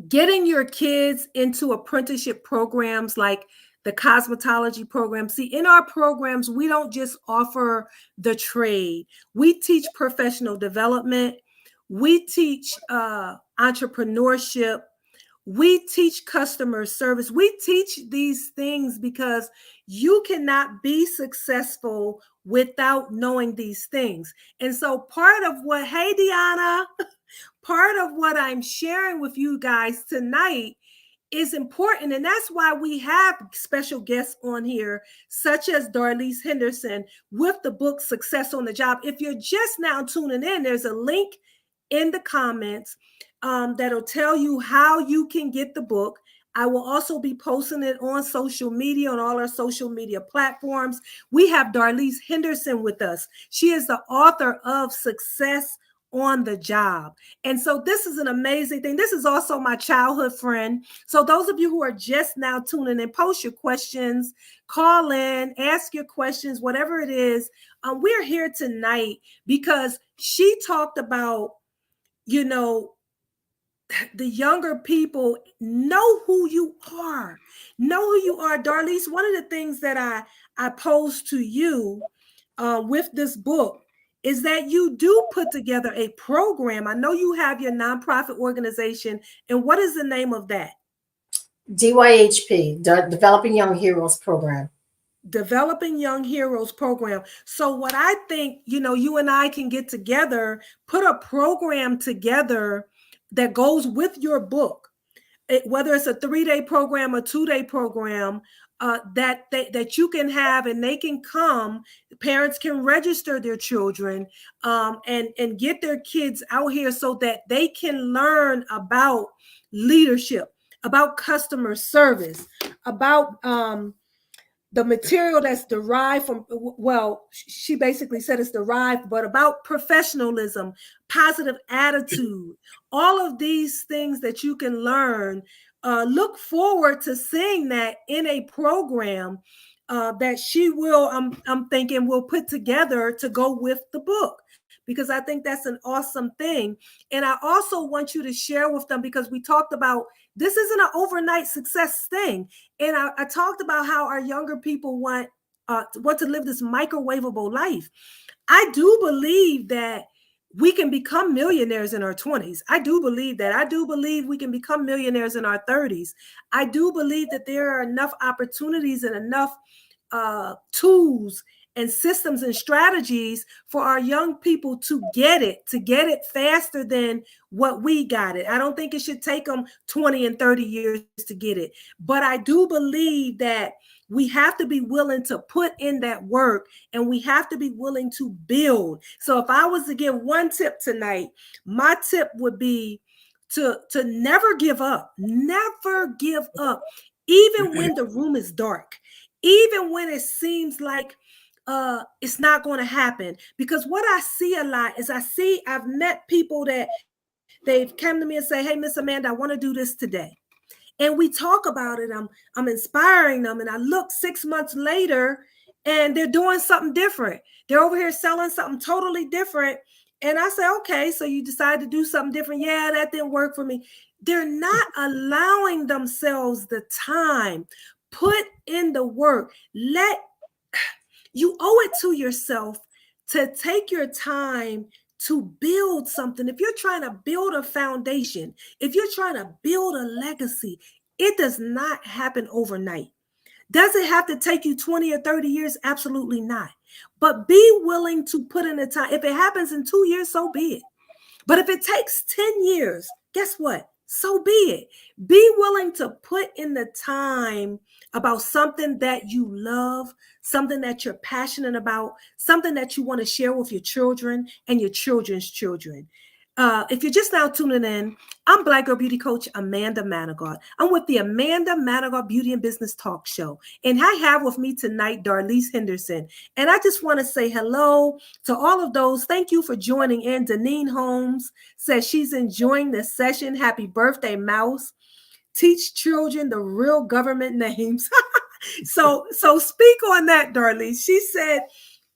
getting your kids into apprenticeship programs like the cosmetology program. See, in our programs, we don't just offer the trade. We teach professional development. We teach entrepreneurship. We teach customer service. We teach these things because you cannot be successful without knowing these things. And so part of what, hey, Deanna, part of what I'm sharing with you guys tonight is important. And that's why we have special guests on here, such as Darlise Henderson with the book Success on the Job. If you're just now tuning in, there's a link in the comments that'll tell you how you can get the book. I will also be posting it on social media, on all our social media platforms. We have Darlise Henderson with us. She is the author of Success on the Job. And so this is an amazing thing. This is also my childhood friend. So those of you who are just now tuning in, post your questions, call in, ask your questions, whatever it is. We're here tonight because she talked about, you know, the younger people know who you are. Know who you are. Darlise, one of the things that I posed to you with this book is that you do put together a program. I know you have your nonprofit organization. And what is the name of that? DYHP, Developing Young Heroes Program. Developing Young Heroes Program. So what I think, you know, you and I can get together, put a program together that goes with your book, whether it's a 3-day program, a 2-day program, that you can have, and they can come. Parents can register their children and get their kids out here so that they can learn about leadership, about customer service, about the material that's derived from, well, she basically said it's derived, but about professionalism, positive attitude, all of these things that you can learn. Look forward to seeing that in a program that she will, I'm thinking, will put together to go with the book, because I think that's an awesome thing. And I also want you to share with them, because we talked about this isn't an overnight success thing. And I talked about how our younger people want to live this microwavable life. I do believe that we can become millionaires in our 20s. I do believe that. I do believe we can become millionaires in our 30s. I do believe that there are enough opportunities and enough tools and systems and strategies for our young people to get it faster than what we got it. I don't think it should take them 20 and 30 years to get it. But I do believe that we have to be willing to put in that work, and we have to be willing to build. So if I was to give one tip tonight, my tip would be to never give up. Never give up, even when the room is dark, even when it seems like it's not going to happen. Because what I see a lot is I've met people that they've come to me and say, hey, Miss Amanda, I want to do this today. And we talk about it. I'm inspiring them. And I look 6 months later and they're doing something different. They're over here selling something totally different. And I say, okay, so you decided to do something different. Yeah, that didn't work for me. They're not allowing themselves the time. Put in the work. You owe it to yourself to take your time to build something. If you're trying to build a foundation, if you're trying to build a legacy, it does not happen overnight. Does it have to take you 20 or 30 years? Absolutely not. But be willing to put in the time. If it happens in 2 years, so be it. But if it takes 10 years, guess what? So be it. Be willing to put in the time about something that you love, something that you're passionate about, something that you want to share with your children and your children's children. If you're just now tuning in, I'm Black Girl Beauty Coach Amanda Manigault. I'm with the Amanda Manigault Beauty and Business Talk Show. And I have with me tonight Darlise Henderson. And I just want to say hello to all of those. Thank you for joining in. Deneen Holmes says she's enjoying the session. Happy birthday, Mouse. Teach children the real government names. So speak on that, Darlise. She said,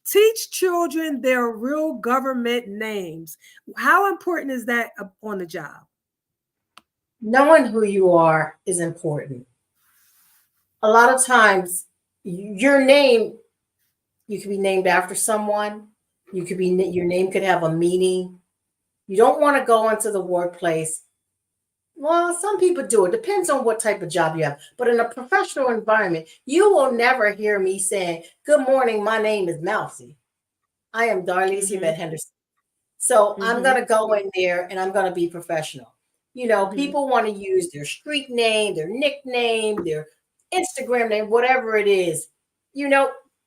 teach children their real government names. How important is that on the job? Knowing who you are is important. A lot of times, your name, you could be named after someone. Your name could have a meaning. You don't want to go into the workplace. Well, some people do. It depends on what type of job you have. But in a professional environment, you will never hear me saying, "Good morning, my name is Mousy. I am Darlise Yvette Henderson." So I'm going to go in there and I'm going to be professional. People want to use their street name, their nickname, their Instagram name, whatever it is.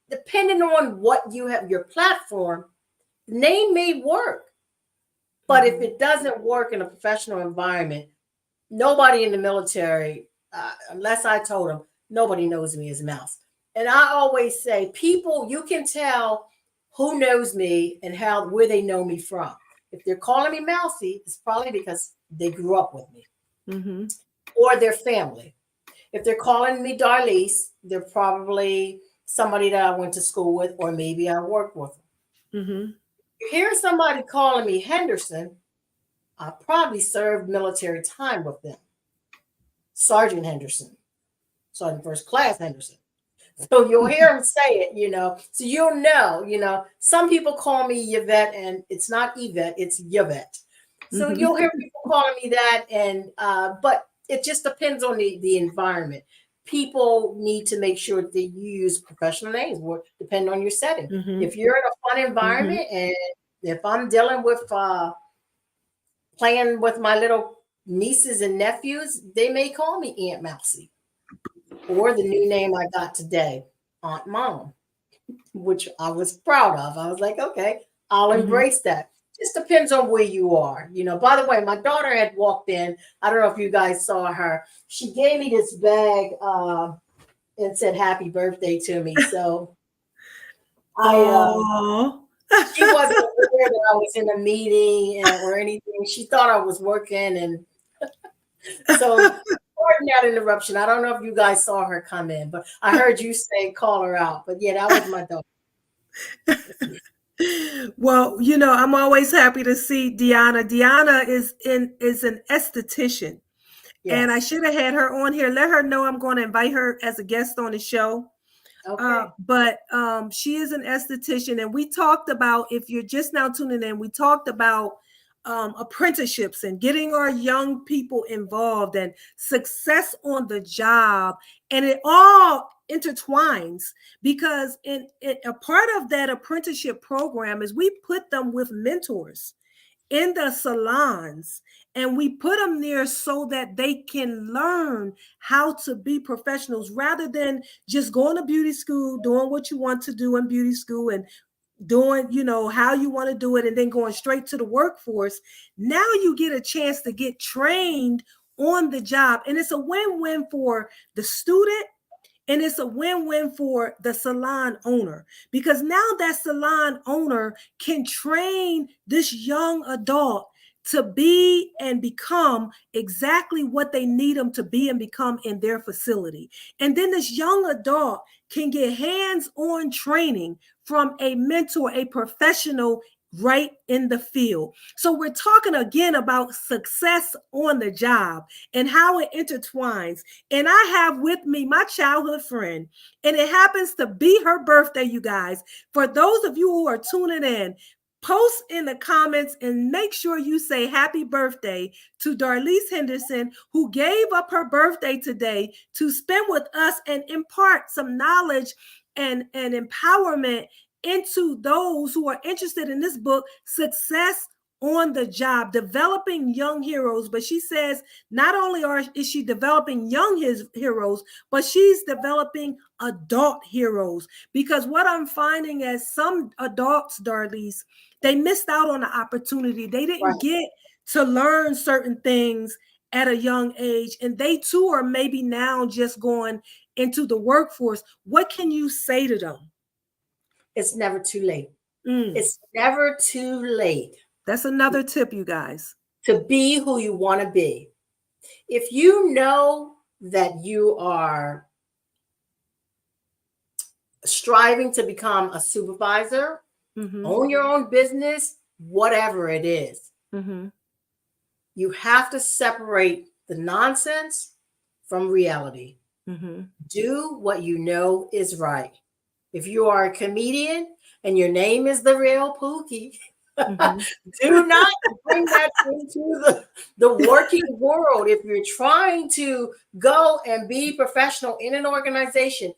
Depending on what you have, your platform, name may work. But if it doesn't work in a professional environment, nobody in the military, unless I told them, nobody knows me as Mouse. And I always say, people, you can tell who knows me and where they know me from. If they're calling me Mousy, it's probably because they grew up with me or their family. If they're calling me Darlise, they're probably somebody that I went to school with, or maybe I work with them. You hear somebody calling me Henderson, I probably served military time with them. Sergeant Henderson, Sergeant First Class Henderson. So you'll hear them say it, so you'll know, some people call me Yvette and it's not Yvette, it's Yvette. So you'll hear people calling me that. And, but it just depends on the environment. People need to make sure that you use professional names, depending on your setting. If you're in a fun environment and if I'm dealing with, playing with my little nieces and nephews, they may call me Aunt Mousy. Or the new name I got today, Aunt Mom, which I was proud of. I was like, okay, I'll embrace that. Just depends on where you are. By the way, my daughter had walked in. I don't know if you guys saw her. She gave me this bag and said happy birthday to me. So she wasn't aware that I was in a meeting or anything. She thought I was working. And so pardon that interruption. I don't know if you guys saw her come in, but I heard you say call her out. But yeah, that was my daughter. Well, I'm always happy to see Deanna. Deanna is an esthetician. Yes. And I should have had her on here. Let her know I'm going to invite her as a guest on the show. Okay. But she is an esthetician. And we talked about, if you're just now tuning in, we talked about apprenticeships and getting our young people involved and success on the job. And it all intertwines because in a part of that apprenticeship program is we put them with mentors in the salons, and we put them there so that they can learn how to be professionals rather than just going to beauty school, doing what you want to do in beauty school and doing, how you want to do it and then going straight to the workforce. Now you get a chance to get trained on the job. And it's a win-win for the student and it's a win-win for the salon owner because now that salon owner can train this young adult to be and become exactly what they need them to be and become in their facility. And then this young adult can get hands-on training from a mentor, a professional right in the field. So we're talking again about success on the job and how it intertwines. And I have with me my childhood friend, and it happens to be her birthday, you guys. For those of you who are tuning in, post in the comments and make sure you say happy birthday to Darlise Henderson, who gave up her birthday today to spend with us and impart some knowledge and empowerment into those who are interested in this book, Success on the Job, Developing Young Heroes. But she says not only is she developing young heroes, but she's developing adult heroes. Because what I'm finding is some adults, Darlise, they missed out on the opportunity. They didn't get to learn certain things at a young age, and they too are maybe now just going into the workforce. What can you say to them? It's never too late. Mm, It's never too late that's another tip, you guys. to be who you want to be. If you know that you are striving to become a supervisor, own your own business, whatever it is, you have to separate the nonsense from reality. Do what you know is right. If you are a comedian and your name is the real Pookie, do not bring that into the working world. If you're trying to go and be professional in an organization,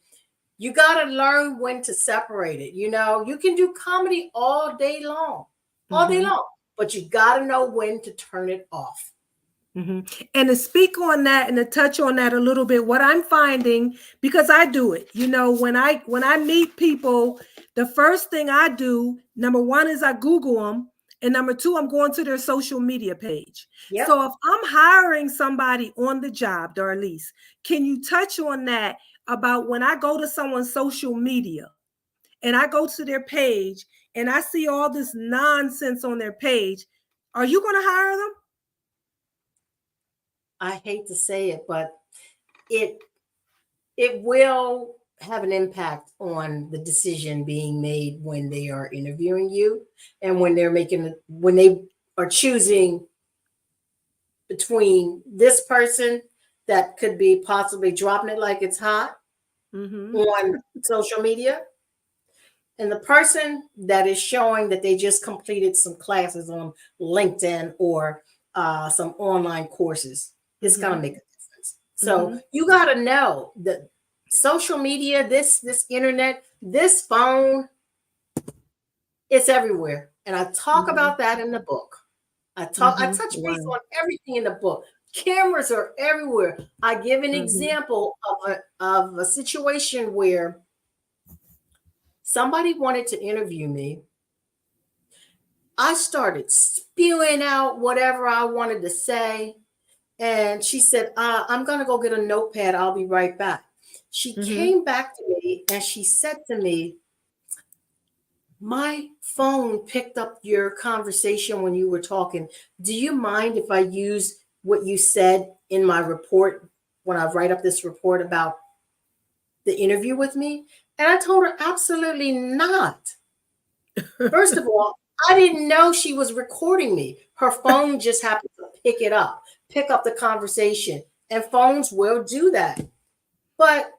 you got to learn when to separate it. You know, you can do comedy all day long, but you got to know when to turn it off. And to speak on that and to touch on that a little bit, what I'm finding, because I do it, you know, when I meet people, the first thing I do, number one, is I Google them. And number two, I'm going to their social media page. Yep. So if I'm hiring somebody on the job, Darlise, can you touch on that about when I go to someone's social media and I go to their page and I see all this nonsense on their page, are you going to hire them? I hate to say it, but it will have an impact on the decision being made when they are interviewing you and when they are choosing between this person that could be possibly dropping it like it's hot on social media and the person that is showing that they just completed some classes on LinkedIn or some online courses. It's going to make a difference. So you got to know that social media, this internet, this phone, it's everywhere. And I talk about that in the book. I touch base on everything in the book. Cameras are everywhere. I give an example of a situation where somebody wanted to interview me. I started spewing out whatever I wanted to say. And she said, I'm going to go get a notepad. I'll be right back. She came back to me and she said to me, my phone picked up your conversation when you were talking. Do you mind if I use what you said in my report when I write up this report about the interview with me? And I told her, absolutely not. First of all, I didn't know she was recording me. Her phone just happened to pick up the conversation, and phones will do that. But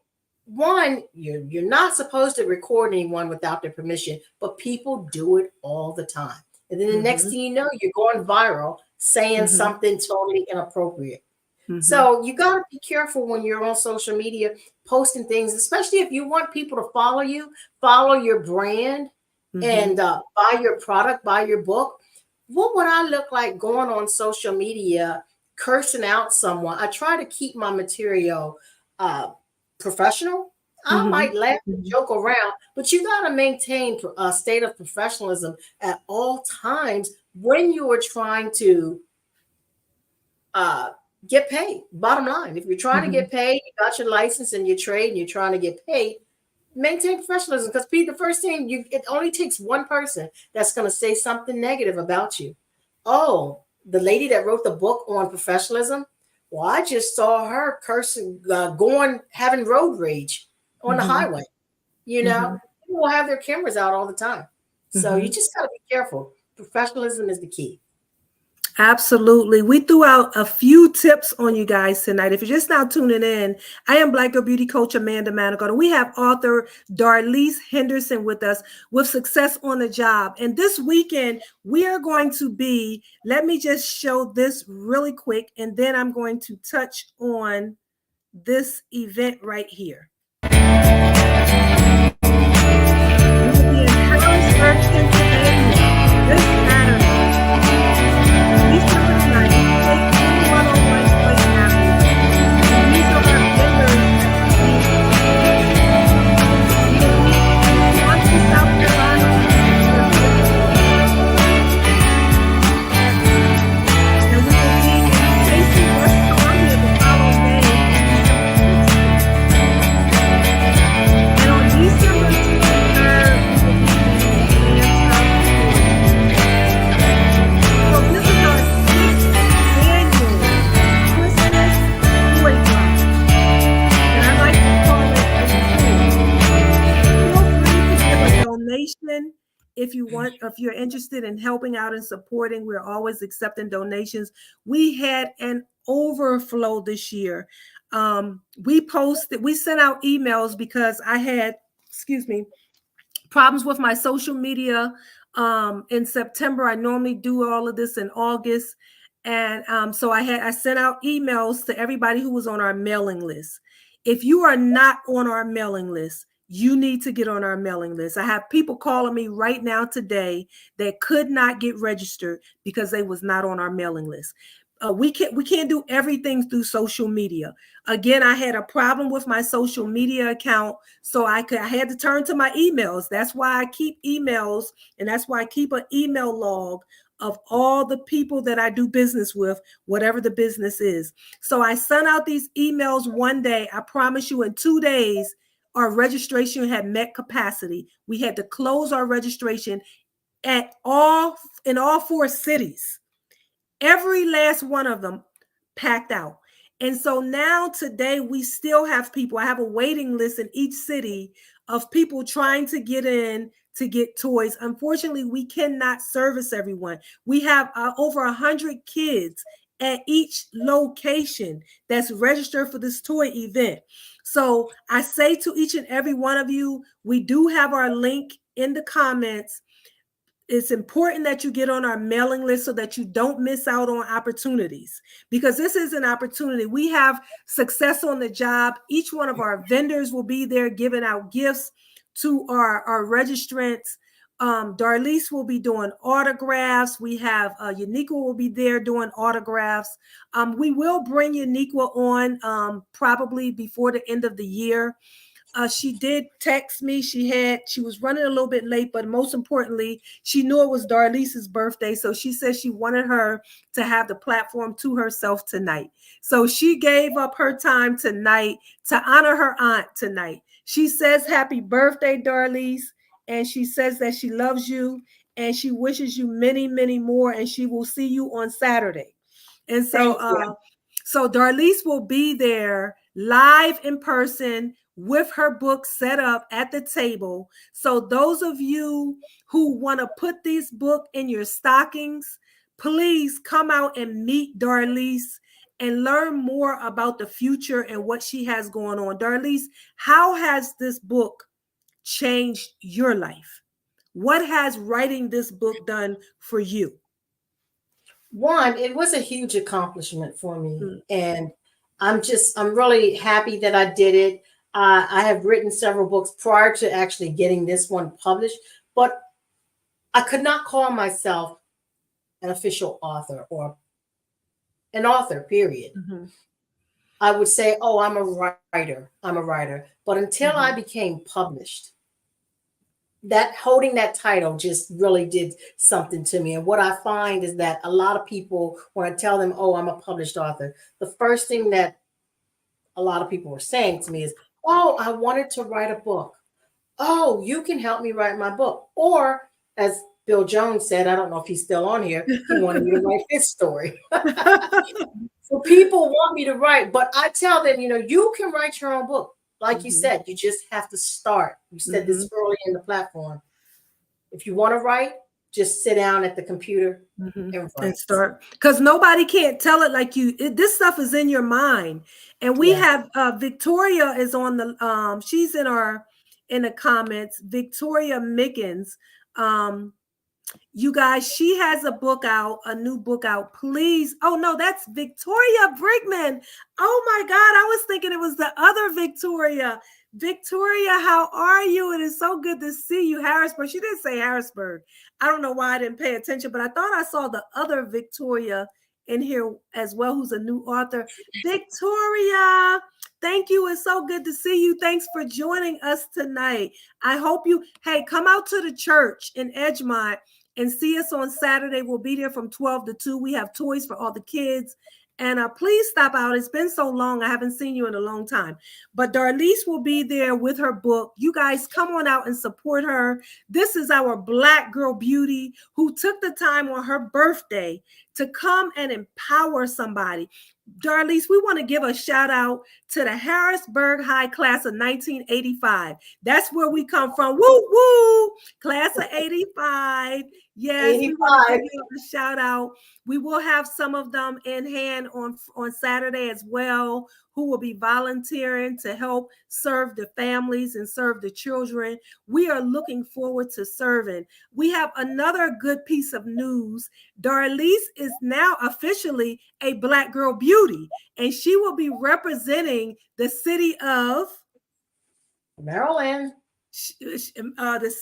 one, you're not supposed to record anyone without their permission, but people do it all the time. And then the next thing you know, you're going viral saying something totally inappropriate. So you got to be careful when you're on social media posting things, especially if you want people to follow you, follow your brand, and buy your product, buy your book. What would I look like going on social media cursing out someone? I try to keep my material professional. I might laugh and joke around, but you got to maintain a state of professionalism at all times when you are trying to get paid. Bottom line, if you're trying to get paid, you got your license and your trade and you're trying to get paid, maintain professionalism, because the first thing it only takes one person that's going to say something negative about you. Oh, the lady that wrote the book on professionalism, well, I just saw her cursing, having road rage on the highway. You know, people will have their cameras out all the time. So you just got to be careful. Professionalism is the key. Absolutely. We threw out a few tips on you guys tonight. If you're just now tuning in, I am Black Girl Beauty Coach Amanda Manigault, and we have author Darlise Henderson with us with Success on the Job. And this weekend, we are going to be, let me just show this really quick, and then I'm going to touch on this event right here. We will be in Harrisburg, Pennsylvania this Saturday. you're interested in helping out and supporting, we're always accepting donations. We had an overflow this year. We sent out emails because I had, problems with my social media in September. I normally do all of this in August. And so I sent out emails to everybody who was on our mailing list. If you are not on our mailing list, you need to get on our mailing list. I have people calling me right now today that could not get registered because they was not on our mailing list. We can't do everything through social media. Again, I had a problem with my social media account, so I had to turn to my emails. That's why I keep emails, and that's why I keep an email log of all the people that I do business with, whatever the business is. So I sent out these emails one day. I promise you, in 2 days, our registration had met capacity. We had to close our registration in all 4 cities. Every last one of them packed out. And so now today we still have people. I have a waiting list in each city of people trying to get in to get toys. Unfortunately, we cannot service everyone. We have over 100 kids at each location that's registered for this toy event. So I say to each and every one of you, we do have our link in the comments. It's important that you get on our mailing list so that you don't miss out on opportunities, because this is an opportunity. We have success on the job. Each one of our vendors will be there giving out gifts to our registrants. Darlise will be doing autographs. We have Uniquia will be there doing autographs. We will bring Uniquia on probably before the end of the year. She did text me. She was running a little bit late, but most importantly, she knew it was Darlise's birthday. So she said she wanted her to have the platform to herself tonight. So she gave up her time tonight to honor her aunt tonight. She says, "Happy birthday, Darlise." And she says that she loves you and she wishes you many, many more. And she will see you on Saturday. And so, so Darlise will be there live in person with her book set up at the table. So those of you who want to put this book in your stockings, please come out and meet Darlise and learn more about the future and what she has going on. Darlise, how has this book changed your life? What has writing this book done for you? One, it was a huge accomplishment for me. And I'm really happy that I did it. I have written several books prior to actually getting this one published, but I could not call myself an official author or an author, period. Mm-hmm. I would say, oh, I'm a writer. But until I became published, that holding that title just really did something to me. And what I find is that a lot of people, when I tell them, oh, I'm a published author, the first thing that a lot of people were saying to me is, oh, I wanted to write a book. Oh, you can help me write my book. Or as Bill Jones said, I don't know if he's still on here, he wanted me to write his story. So people want me to write, but I tell them, you can write your own book. Like you said, you just have to start. You said this early in the platform. If you want to write, just sit down at the computer and start. Because nobody can't tell it like you. This stuff is in your mind. And we have Victoria is on the she's in the comments. Victoria Mickens. You guys, she has a new book out. Please. Oh no, that's Victoria Brigman. Oh my God, I was thinking it was the other Victoria. Victoria, how are you? It is so good to see you, Harrisburg. She didn't say Harrisburg. I don't know why I didn't pay attention, but I thought I saw the other Victoria in here as well, who's a new author. Victoria, thank you. It's so good to see you. Thanks for joining us tonight. I hope come out to the church in Edgemont and see us on Saturday. We'll be there from 12 to 2. We have toys for all the kids. And please stop out. It's been so long. I haven't seen you in a long time. But Darlise will be there with her book. You guys come on out and support her. This is our Black girl beauty who took the time on her birthday to come and empower somebody. Darlise, we want to give a shout out to the Harrisburg High class of 1985. That's where we come from. Woo, woo, class of 85. Yes, we want to 85. give you a shout out. We will have some of them in hand on Saturday as well, who will be volunteering to help serve the families and serve the children. We are looking forward to serving. We have another good piece of news. Darlise is now officially a Black Girl Beauty, and she will be representing the city of Maryland.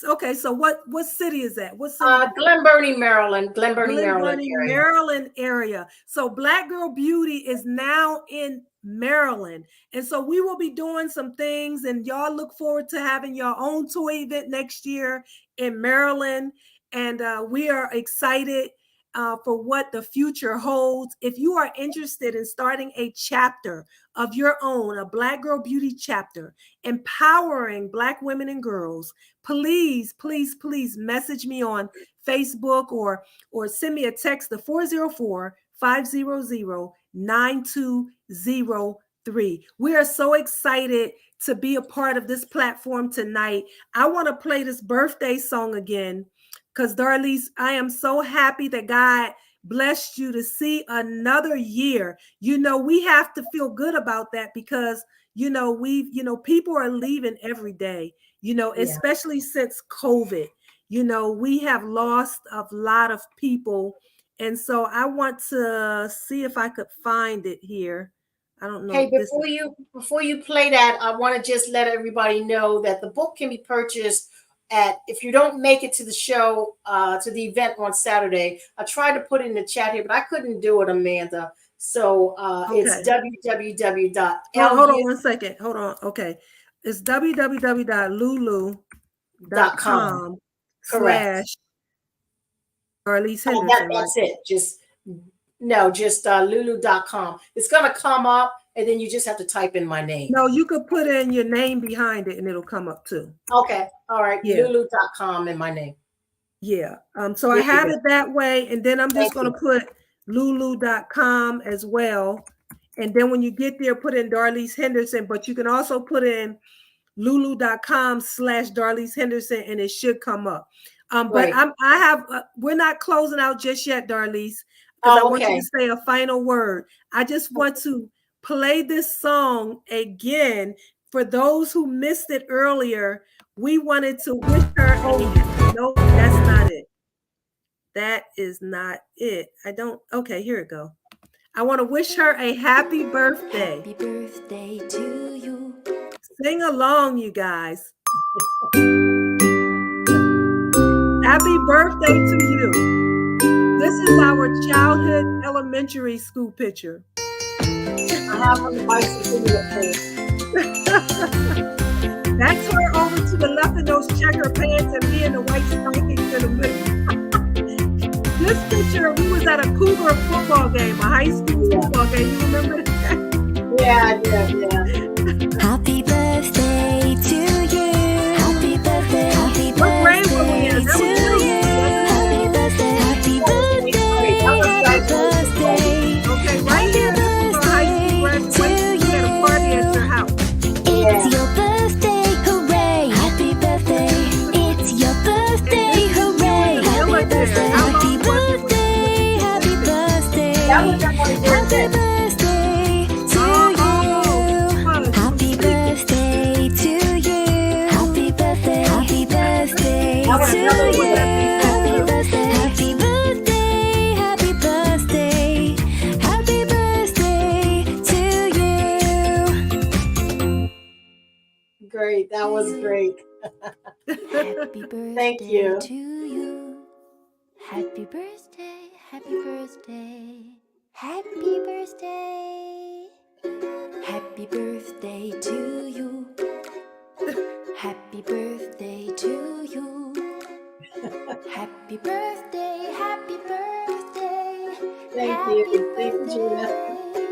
Okay, so what city is that? What city? Glen Burnie, Maryland. Glen Burnie, Maryland area. Maryland area. So Black Girl Beauty is now in Maryland. And so we will be doing some things, and y'all look forward to having your own toy event next year in Maryland. And we are excited for what the future holds. If you are interested in starting a chapter of your own, a Black Girl Beauty chapter, empowering Black women and girls, please, please, please message me on Facebook or send me a text to 404-500-9203. We are so excited to be a part of this platform tonight. I want to play this birthday song again because, Darlise, I am so happy that God blessed you to see another year. We have to feel good about that because, people are leaving every day, especially since COVID. We have lost a lot of people. And so I want to see if I could find it here. I don't know. Hey, before you play that, I want to just let everybody know that the book can be purchased if you don't make it to the show, to the event on Saturday. I tried to put it in the chat here, but I couldn't do it, Amanda. So it's www. Hold on 1 second. Hold on. Okay. It's www.lulu.com/ Darlise Henderson. That's it. Just lulu.com. It's going to come up, and then you just have to type in my name. No, you could put in your name behind it, and it'll come up too. Okay. All right. Yeah. Lulu.com and my name. Yeah. So I have it that way, and then I'm just going to put lulu.com as well. And then when you get there, put in Darlise Henderson, but you can also put in lulu.com/Darlise Henderson, and it should come up. But we're not closing out just yet, Darlise, because I want you to say a final word. I just want to play this song again for those who missed it earlier. We wanted to wish her. No, that's not it. That is not it. Okay, here it go. I want to wish her a happy birthday. Happy birthday to you. Sing along, you guys. Happy birthday to you. This is our childhood elementary school picture. I have a bicycle. That's her over to the left in those checker pants and me in the white stockings in the middle. This picture, we was at a Cougar football game, a high school football game. You remember that? Yeah. Happy birthday to you. Happy birthday. Happy What grade were we in? birthday to you. Happy birthday. Happy birthday. Happy birthday. Okay, right here, this is our high school graduation. We had a party at your house. It's your birthday, hooray! Happy birthday! It's your birthday, hooray! Happy birthday! Happy birthday! Happy birthday! Happy birthday to you! Happy birthday to you! Happy birthday! Happy birthday to you! Happy birthday! Happy birthday! Happy birthday! Happy birthday to you! Great. That was great. Happy birthday Thank you. to you. Happy birthday, happy birthday, happy birthday. Happy birthday to you. Happy birthday to you. Happy birthday, happy birthday. Thank happy you. Thank you, Gina. birthday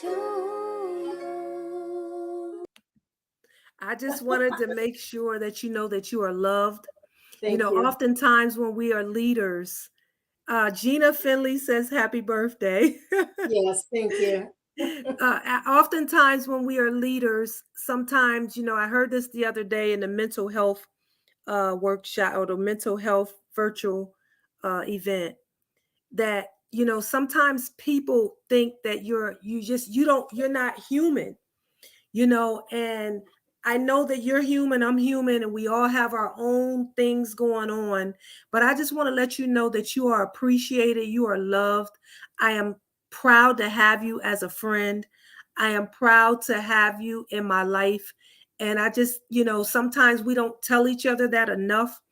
to you. I just wanted to make sure that you know that you are loved. Thank you. Oftentimes when we are leaders, Gina Finley says happy birthday. Yes, thank you. Oftentimes when we are leaders, sometimes, I heard this the other day in the mental health workshop or the mental health virtual event, that, sometimes people think that you're not human, and I know that you're human, I'm human, and we all have our own things going on. But I just want to let you know that you are appreciated, you are loved. I am proud to have you as a friend. I am proud to have you in my life. And I just, sometimes we don't tell each other that enough,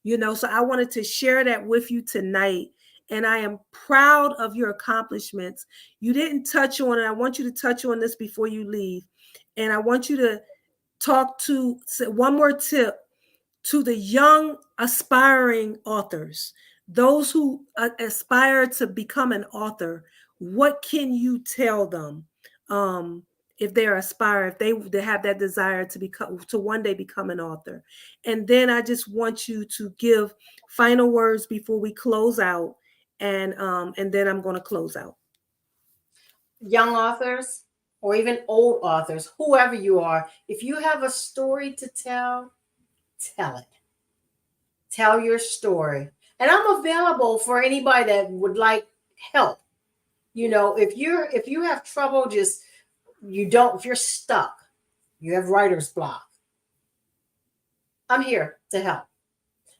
so I wanted to share that with you tonight. And I am proud of your accomplishments. You didn't touch on it. I want you to touch on this before you leave. And I want you to say one more tip to the young aspiring authors, those who aspire to become an author. What can you tell them, if they have that desire to one day become an author? And then I just want you to give final words before we close out, and then I'm going to close out. Young authors or even old authors, whoever you are, if you have a story to tell, tell it. Tell your story. And I'm available for anybody that would like help. If you have trouble, if you're stuck, you have writer's block, I'm here to help.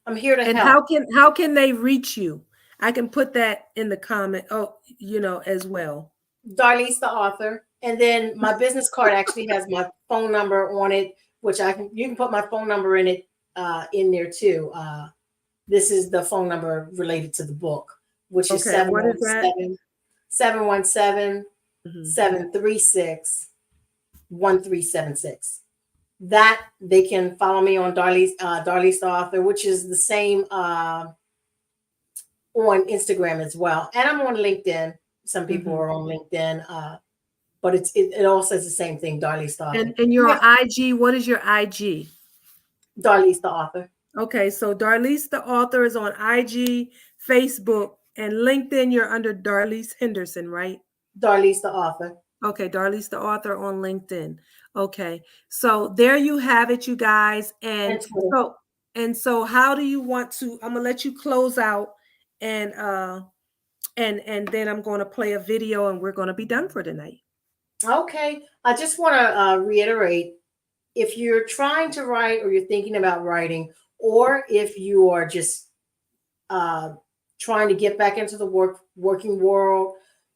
I'm here to And help. how can they reach you? I can put that in the comment, as well. Darlise the author. And then my business card actually has my phone number on it, which you can put my phone number in it, in there too. This is the phone number related to the book, which is Okay, what is that? 717 736 1376. That they can follow me on Darlise the author, which is the same on Instagram as well. And I'm on LinkedIn. Some people are on LinkedIn, but it all says the same thing, Darlise the author. And your IG, what is your IG? Darlise the author. Okay, so Darlise the author is on IG, Facebook, and LinkedIn. You're under Darlise Henderson, right? Darlise the author. Okay, Darlise the author on LinkedIn. Okay, so there you have it, you guys. And so how do you want to? I'm gonna let you close out, and then I'm going to play a video, and we're going to be done for tonight. Okay, I just want to reiterate, if you're trying to write or you're thinking about writing, or if you are just trying to get back into the working world,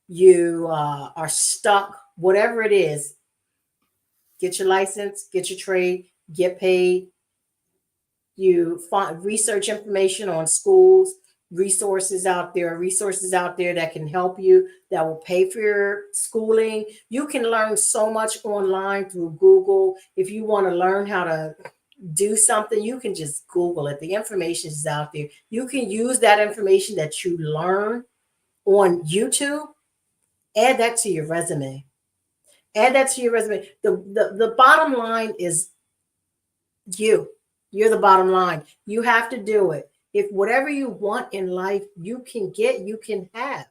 you are stuck, whatever it is, get your license, get your trade, get paid. You find research information on schools, resources out there that can help you, that will pay for your schooling. You can learn so much online through Google. If you want to learn how to do something, you can just Google it. The information is out there. You can use that information that you learn on YouTube, add that to your resume. Add that to your resume. The bottom line is you're the bottom line. You have to do it. If whatever you want in life, you can get, you can have.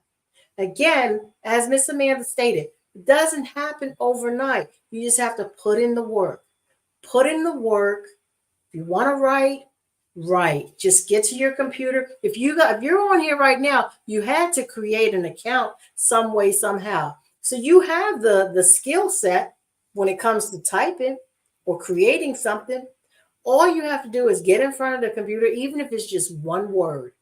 Again, as Miss Amanda stated, it doesn't happen overnight. You just have to put in the work. Put in the work. If you want to write. Just get to your computer. If you're on here right now, you had to create an account some way, somehow. So you have the skill set when it comes to typing or creating something. All you have to do is get in front of the computer, even if it's just one word,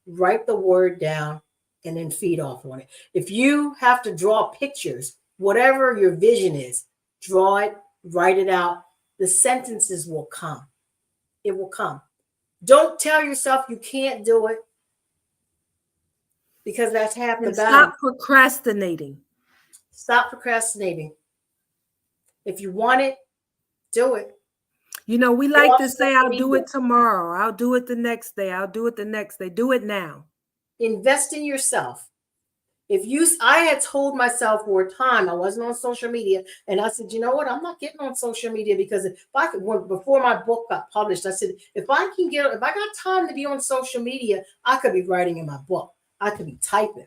write the word down and then feed off on it. If you have to draw pictures, whatever your vision is, draw it, write it out. The sentences will come. It will come. Don't tell yourself you can't do it, because that's half the battle. Stop procrastinating. Stop procrastinating. If you want it, do it. We like to say, I'll do it tomorrow. I'll do it the next day. I'll do it the next day. Do it now. Invest in yourself. I had told myself for a time, I wasn't on social media, and I said, you know what? I'm not getting on social media, because before my book got published, I said, if I got time to be on social media, I could be writing in my book. I could be typing.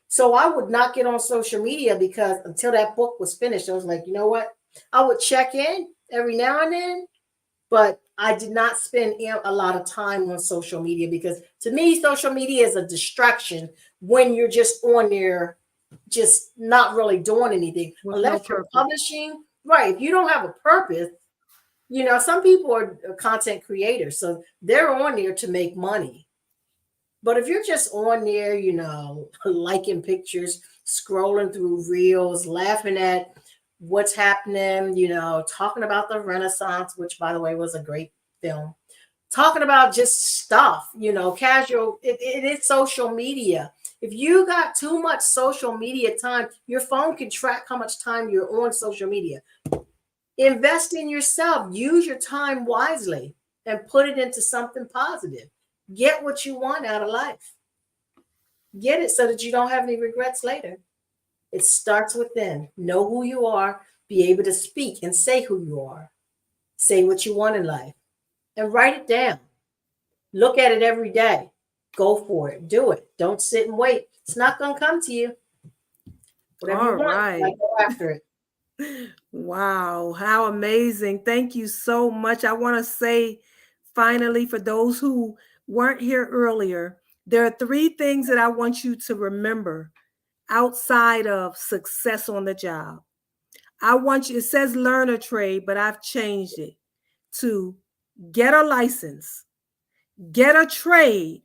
So I would not get on social media because until that book was finished, I was like, you know what? I would check in every now and then, but I did not spend a lot of time on social media because to me, social media is a distraction when you're just on there, just not really doing anything. With no Unless you're purpose. publishing, right? If you don't have a purpose, some people are content creators, so they're on there to make money. But if you're just on there, liking pictures, scrolling through reels, laughing at what's happening, talking about the Renaissance, which by the way was a great film, talking about just stuff, casual, it is social media. If you got too much social media time, your phone can track how much time you're on social media. Invest in yourself, use your time wisely and put it into something positive. Get what you want out of life. Get it so that you don't have any regrets later. It starts within. Know who you are, be able to speak and say who you are. Say what you want in life and write it down. Look at it every day. Go for it. Do it. Don't sit and wait. It's not going to come to you. Whatever you want, go after it. Wow, how amazing. Thank you so much. I want to say, finally, for those who weren't here earlier, there are 3 things that I want you to remember outside of success on the job. I want you, it says learn a trade, but I've changed it to get a license, get a trade,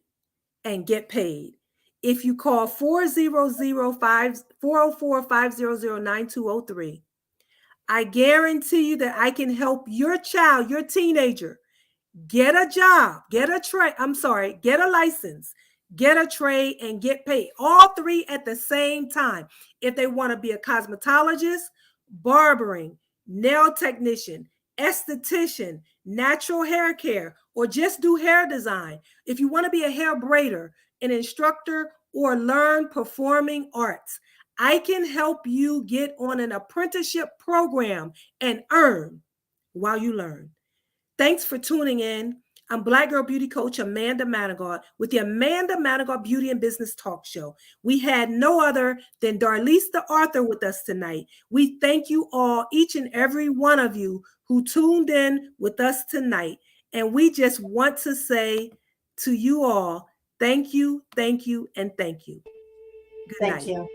and get paid. If you call 404-500-9203, I guarantee you that I can help your child, your teenager, get a job, get a license, get a trade, and get paid. All 3 at the same time. If they want to be a cosmetologist, barbering, nail technician, esthetician, natural hair care, or just do hair design. If you want to be a hair braider, an instructor, or learn performing arts, I can help you get on an apprenticeship program and earn while you learn. Thanks for tuning in. I'm Black Girl Beauty Coach Amanda Manigault with the Amanda Manigault Beauty and Business Talk Show. We had no other than Darlise the author with us tonight. We thank you all, each and every one of you who tuned in with us tonight. And we just want to say to you all, thank you, and thank you. Good night. Thank you.